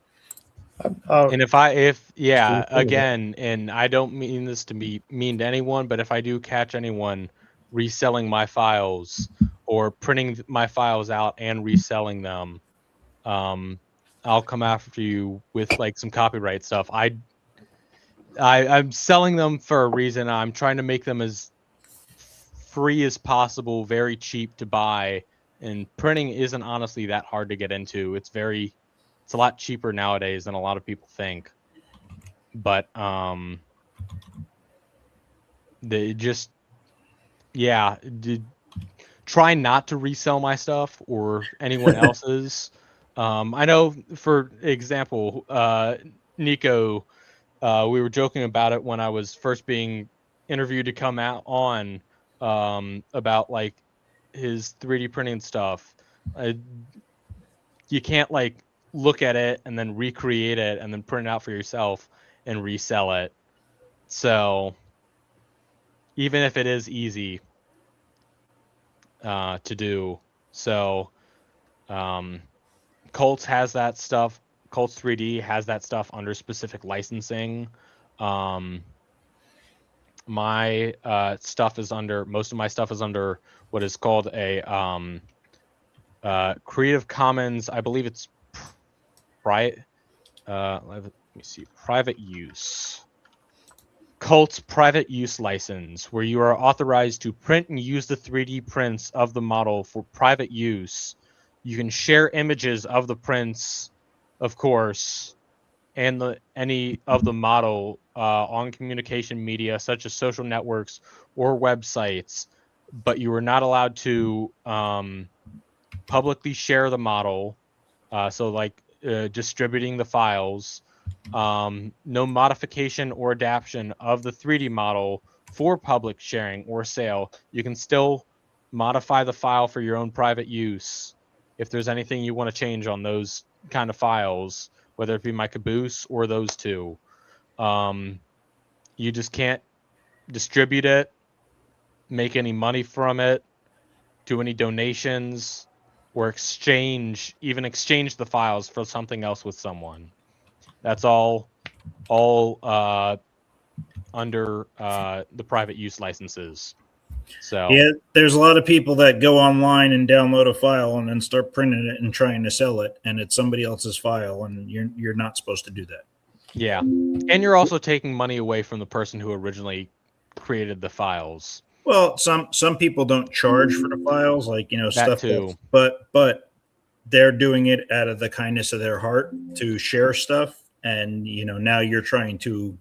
And again, and I don't mean this to be mean to anyone, but if I do catch anyone reselling my files or printing my files out and reselling them, I'll come after you with like some copyright stuff. I'm selling them for a reason. I'm trying to make them as free as possible, very cheap to buy, and printing isn't honestly that hard to get into. It's a lot cheaper nowadays than a lot of people think. But try not to resell my stuff or anyone else's. I know, for example, Nico, we were joking about it when I was first being interviewed to come out on about like his 3D printing stuff. You can't like look at it and then recreate it and then print it out for yourself and resell it. So even if it is easy to do, so Colts has that stuff. Colts 3D has that stuff under specific licensing. My stuff is under, most of my stuff is under what is called a Creative Commons. I believe it's private use. Colts private use license, where you are authorized to print and use the 3D prints of the model for private use. You can share images of the prints, of course, and any of the model on communication media such as social networks or websites, but you are not allowed to publicly share the model. So like distributing the files. No modification or adaptation of the 3D model for public sharing or sale. You can still modify the file for your own private use if there's anything you want to change on those kind of files, whether it be my caboose or those two. You just can't distribute it, make any money from it, do any donations, or exchange the files for something else with someone. That's all under the private use licenses. So yeah, there's a lot of people that go online and download a file and then start printing it and trying to sell it, and it's somebody else's file, and you're not supposed to do that. Yeah, and you're also taking money away from the person who originally created the files. Well, some people don't charge for the files, like stuff too. But they're doing it out of the kindness of their heart to share stuff, and now you're trying to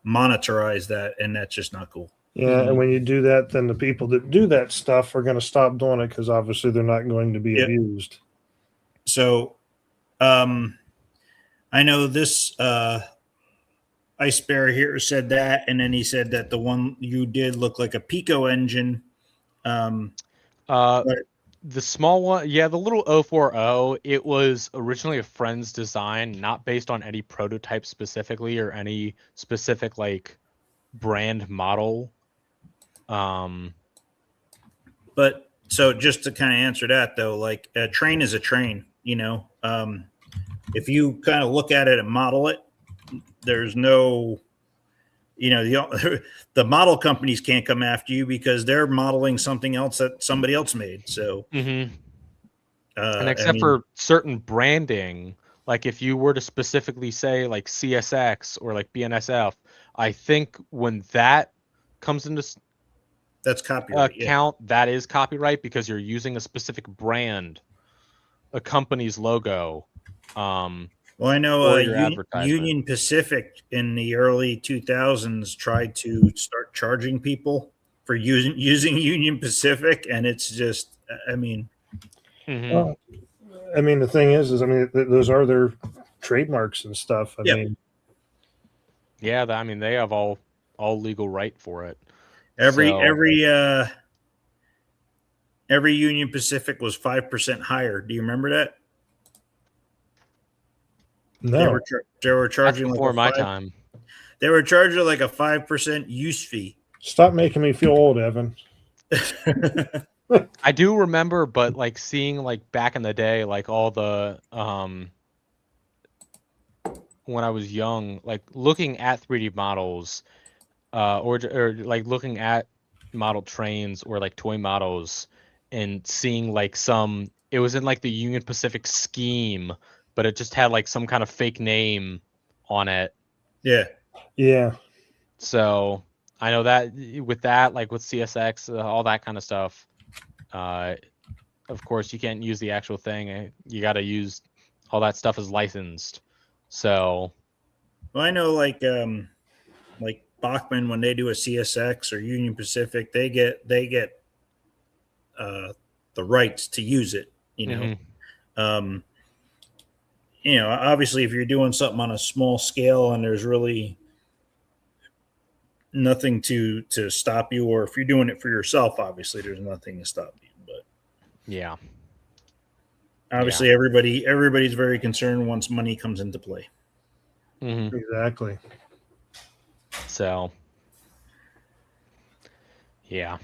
monetize that, and that's just not cool. Yeah, and when you do that, then the people that do that stuff are going to stop doing it because obviously they're not going to be abused. So, I know this Ice Bear here said that, and then he said that the one you did looked like a Pico engine. The small one, the little 040, it was originally a friend's design, not based on any prototype specifically or any specific like brand model. But so just to kind of answer that though, like a train is a train, if you kind of look at it and model it, there's no you know, the model companies can't come after you because they're modeling something else that somebody else made. So, And I except mean, for certain branding, like if you were to specifically say like CSX or like BNSF, I think when that comes into that's copyright. Yeah. account, that is copyright because you're using a specific brand, a company's logo, Well, I know for your advertisement. Union Pacific in the early 2000s tried to start charging people for using Union Pacific, and it's just, I mean, Well, I mean, the thing is I mean, those are their trademarks and stuff. I Yeah. mean, yeah, I mean, they have all legal right for it. every So, every Union Pacific was 5% higher. Do you remember that? They no. were they were that's charging like before a my 5 time. They were charging like a 5% use fee. Stop making me feel old, Evan. I do remember, but like seeing like back in the day, like all the when I was young, like looking at 3D models, or like looking at model trains or like toy models and seeing like it was in like the Union Pacific scheme, but it just had like some kind of fake name on it. Yeah. Yeah. So I know that with that, like with CSX, all that kind of stuff, of course you can't use the actual thing. You got to use all that stuff is licensed. So, Well, I know like Bachman, when they do a CSX or Union Pacific, they get the rights to use it. Um, obviously, if you're doing something on a small scale and there's really nothing to stop you, or if you're doing it for yourself, obviously there's nothing to stop you. But yeah. obviously, everybody's very concerned once money comes into play. Exactly. So, yeah.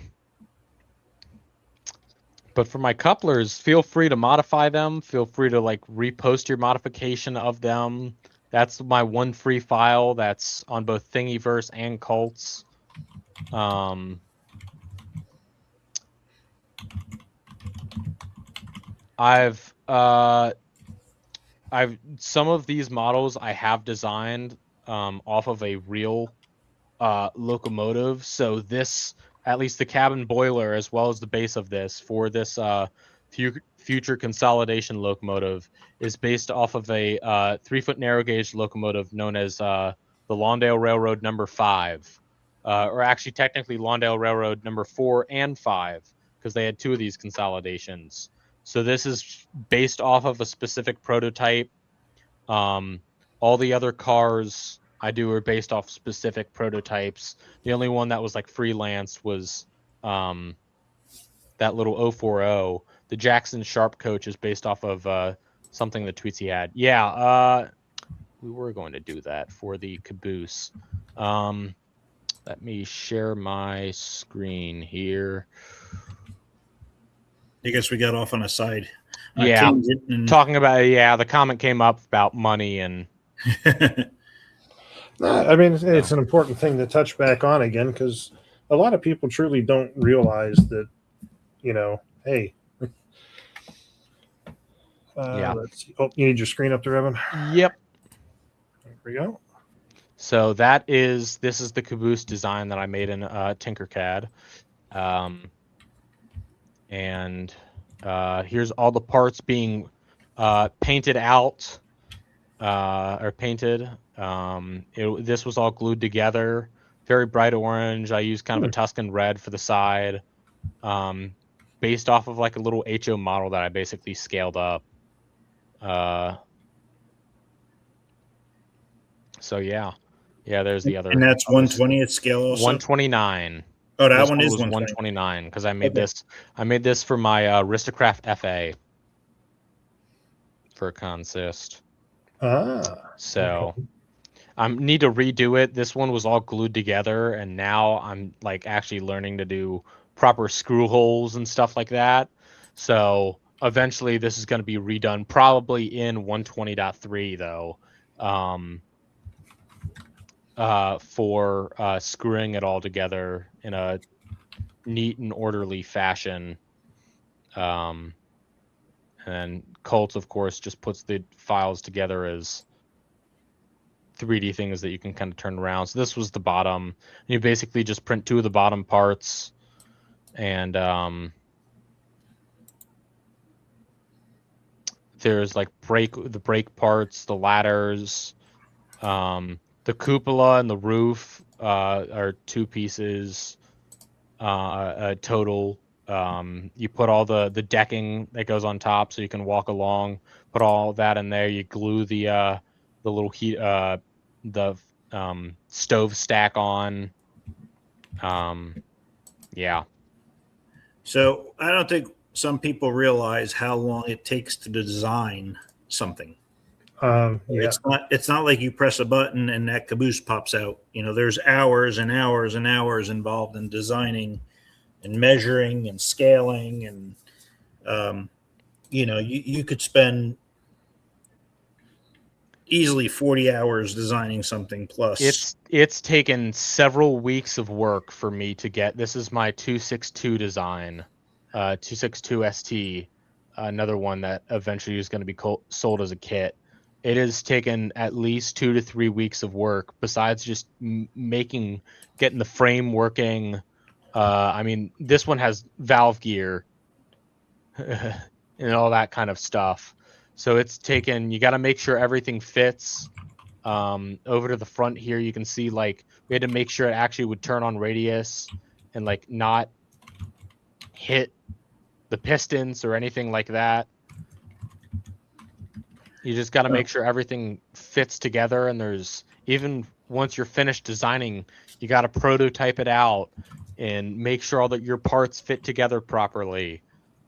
But for my couplers, feel free to modify them. Feel free to like repost your modification of them. That's my one free file that's on both Thingiverse and Cults. I've some of these models I have designed off of a real locomotive. So this, at least the cabin boiler, as well as the base of this for this future consolidation locomotive, is based off of a 3-foot narrow gauge locomotive known as the Lawndale Railroad number 5, or actually technically Lawndale Railroad number 4 and 5, because they had 2 of these consolidations. So this is based off of a specific prototype. All the other cars I do are based off specific prototypes. The only one that was like freelance was that little 040. The Jackson Sharp coach is based off of something the Tweetsy had. Yeah, we were going to do that for the caboose. Let me share my screen here. I guess we got off on a side. Yeah, talking about the comment came up about money and. I mean, it's an important thing to touch back on again because a lot of people truly don't realize that, hey. Let's see. Oh, you need your screen up there, Evan? Yep. There we go. So this is the caboose design that I made in Tinkercad. And here's all the parts being painted out or painted. This was all glued together, very bright orange. I used kind of a Tuscan red for the side, based off of like a little HO model that I basically scaled up. So yeah, there's the other. And that's 1/20th scale also? 129. Oh, that this one is 129 because I made this. I made this for my aristo-craft FA for consist. So I need to redo it. This one was all glued together, and now I'm like actually learning to do proper screw holes and stuff like that. So eventually, this is going to be redone, probably in 120.3 though. for screwing it all together in a neat and orderly fashion. And Cult, of course, just puts the files together as 3D things that you can kind of turn around. So this was the bottom. You basically just print 2 of the bottom parts, and there's like the brake parts, the ladders, the cupola and the roof are 2 pieces total. You put all the decking that goes on top so you can walk along, put all that in there. You glue the little heat the stove stack on. Yeah. So I don't think some people realize how long it takes to design something. Yeah. It's not like you press a button and that caboose pops out. You know, there's hours and hours and hours involved in designing and measuring and scaling, and you know, you could spend easily 40 hours designing something plus. It's taken several weeks of work for me to get. This is my 262 design, 262 ST, another one that eventually is going to be sold as a kit. It has taken at least 2 to 3 weeks of work, besides just getting the frame working. I mean, this one has valve gear and all that kind of stuff. So it's taken, you got to make sure everything fits. Over to the front here, you can see like we had to make sure it actually would turn on radius and like not hit the pistons or anything like that. You just got to make sure everything fits together, and there's, even once you're finished designing, you got to prototype it out and make sure all that your parts fit together properly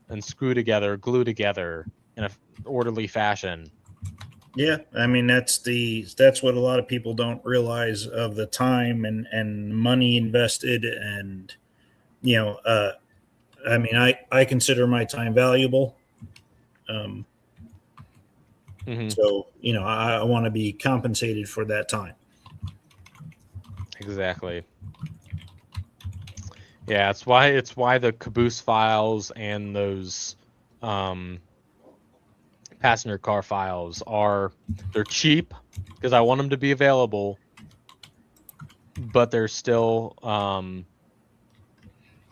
and screw together, glue together in an orderly fashion. Yeah, I mean that's what a lot of people don't realize of the time and money invested, and you know, I mean I consider my time valuable. So you know, I want to be compensated for that time. Exactly. Yeah, it's why the caboose files and those passenger car files they're cheap because I want them to be available, but they're still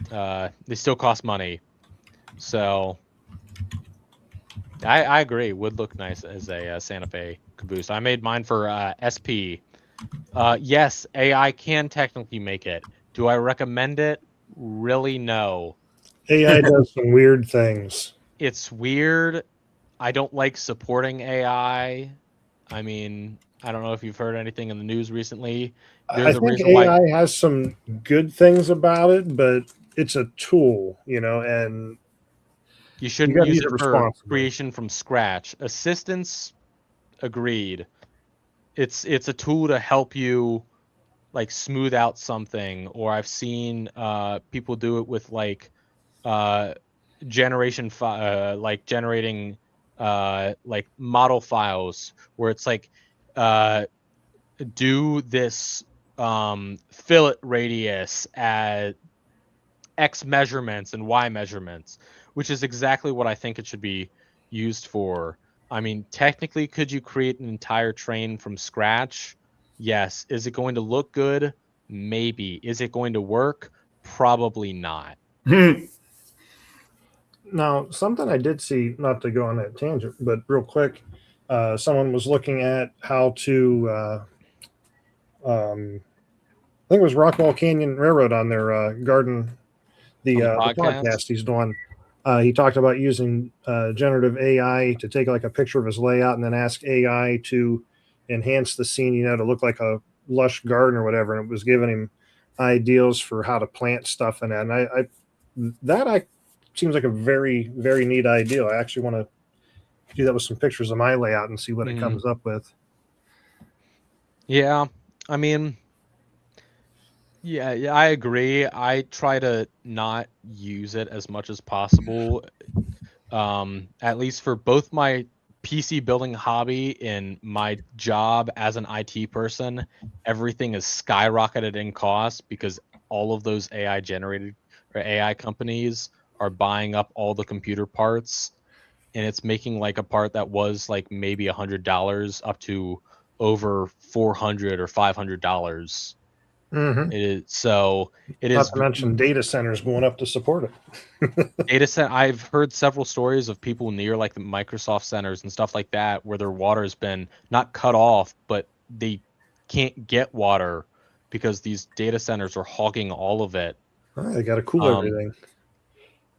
they still cost money. So I agree, would look nice as a Santa Fe caboose. I made mine for SP. Yes, AI can technically make it. Do I recommend it? Really, no. AI does some weird things. It's weird. I don't like supporting AI. I mean, I don't know if you've heard anything in the news recently. There's I a think reason why AI has some good things about it, but it's a tool, you know, and you you shouldn't got to use use it it for responsibly. creation from scratch. Assistance, agreed. It's a tool to help you like smooth out something, or I've seen people do it with like generating like model files where it's like do this fillet radius at X measurements and Y measurements, which is exactly what I think it should be used for. I mean, technically, could you create an entire train from scratch? Yes. Is it going to look good? Maybe. Is it going to work? Probably not. Now, something I did see, not to go on that tangent, but real quick, someone was looking at how to, I think it was Rockwall Canyon Railroad on their garden, the podcast he's doing. He talked about using generative AI to take like a picture of his layout and then ask AI to enhance the scene, you know, to look like a lush garden or whatever. And it was giving him ideas for how to plant stuff in that. And I seems like a very, very neat idea. I actually want to do that with some pictures of my layout and see what it comes up with. Yeah. I mean, yeah, I agree. I try to not use it as much as possible. At least for both my PC building hobby in my job as an IT person, everything is skyrocketed in cost because all of those AI generated or AI companies are buying up all the computer parts, and it's making like a part that was like maybe $100 up to over $400 or $500. Mm-hmm. It is Not to mention data centers going up to support it. data center. I've heard several stories of people near like the Microsoft centers and stuff like that where their water has been not cut off, but they can't get water because these data centers are hogging all of it. They got to cool Um, everything.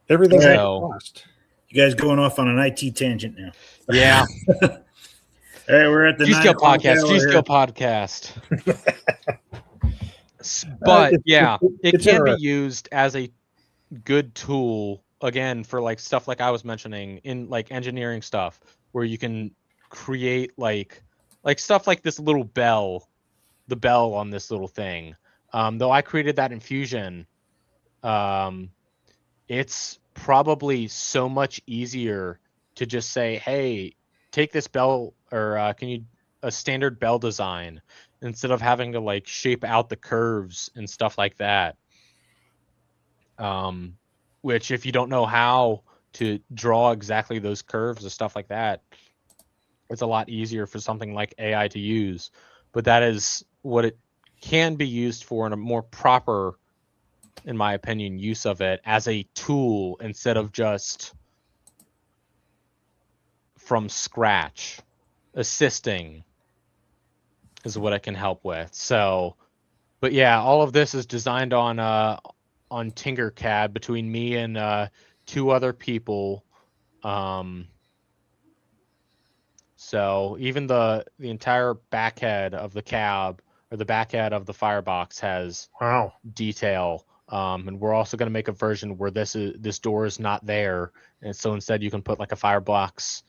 Everything's at so- cost. You guys going off on an IT tangent now. Yeah, Hey, we're at the G-Scale 9 o'clock podcast. hour G-Scale here. podcast. But yeah, it it's can be interesting. used as a good tool again for like stuff like I was mentioning in like engineering stuff where you can create like stuff like this little bell, the bell on this little thing. Though I created that in Fusion, it's probably so much easier to just say, hey, take this bell or can you a standard bell design instead of having to like shape out the curves and stuff like that. Which if you don't know how to draw exactly those curves and stuff like that, it's a lot easier for something like AI to use. But that is what it can be used for in a more proper, in my opinion, use of it as a tool instead of just from scratch. Assisting is what it can help with. So, but yeah, all of this is designed on Tinkercad between me and 2 other people. So even the entire back head of the cab or the back head of the firebox has Wow. detail. And we're also going to make a version where this door is not there, and so instead you can put like a firebox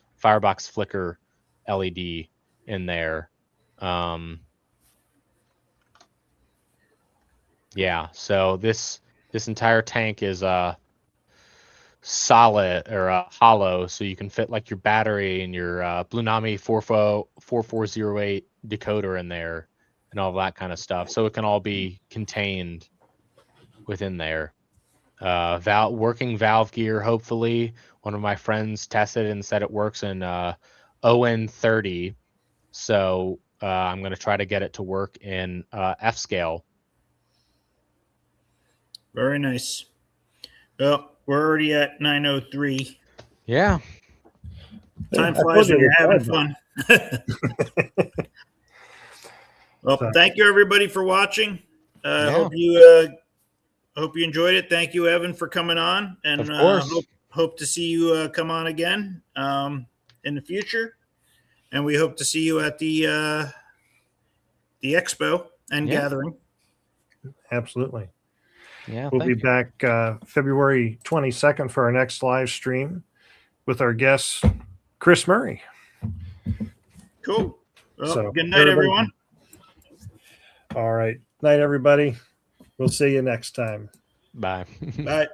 flicker LED in there. Yeah, so this entire tank is solid or hollow, so you can fit like your battery and your Bluenami 4408 decoder in there and all that kind of stuff. So it can all be contained within there. Working valve gear, hopefully. One of my friends tested and said it works in ON30. So I'm going to try to get it to work in F scale. Very nice. Well, we're already at 9:03. Yeah. Time I flies told you when you're it having was fun. Well, So- thank you everybody for watching. Yeah. Hope you enjoyed it. Thank you, Evan, for coming on, and Of course. hope to see you come on again in the future. And we hope to see you at the Expo and Yeah. gathering. Absolutely. Yeah. We'll be thank you. back February 22nd for our next live stream with our guest, Chris Murray. Cool. Well, So, good night, everybody- everyone. All right. Night, everybody. We'll see you next time. Bye. Bye.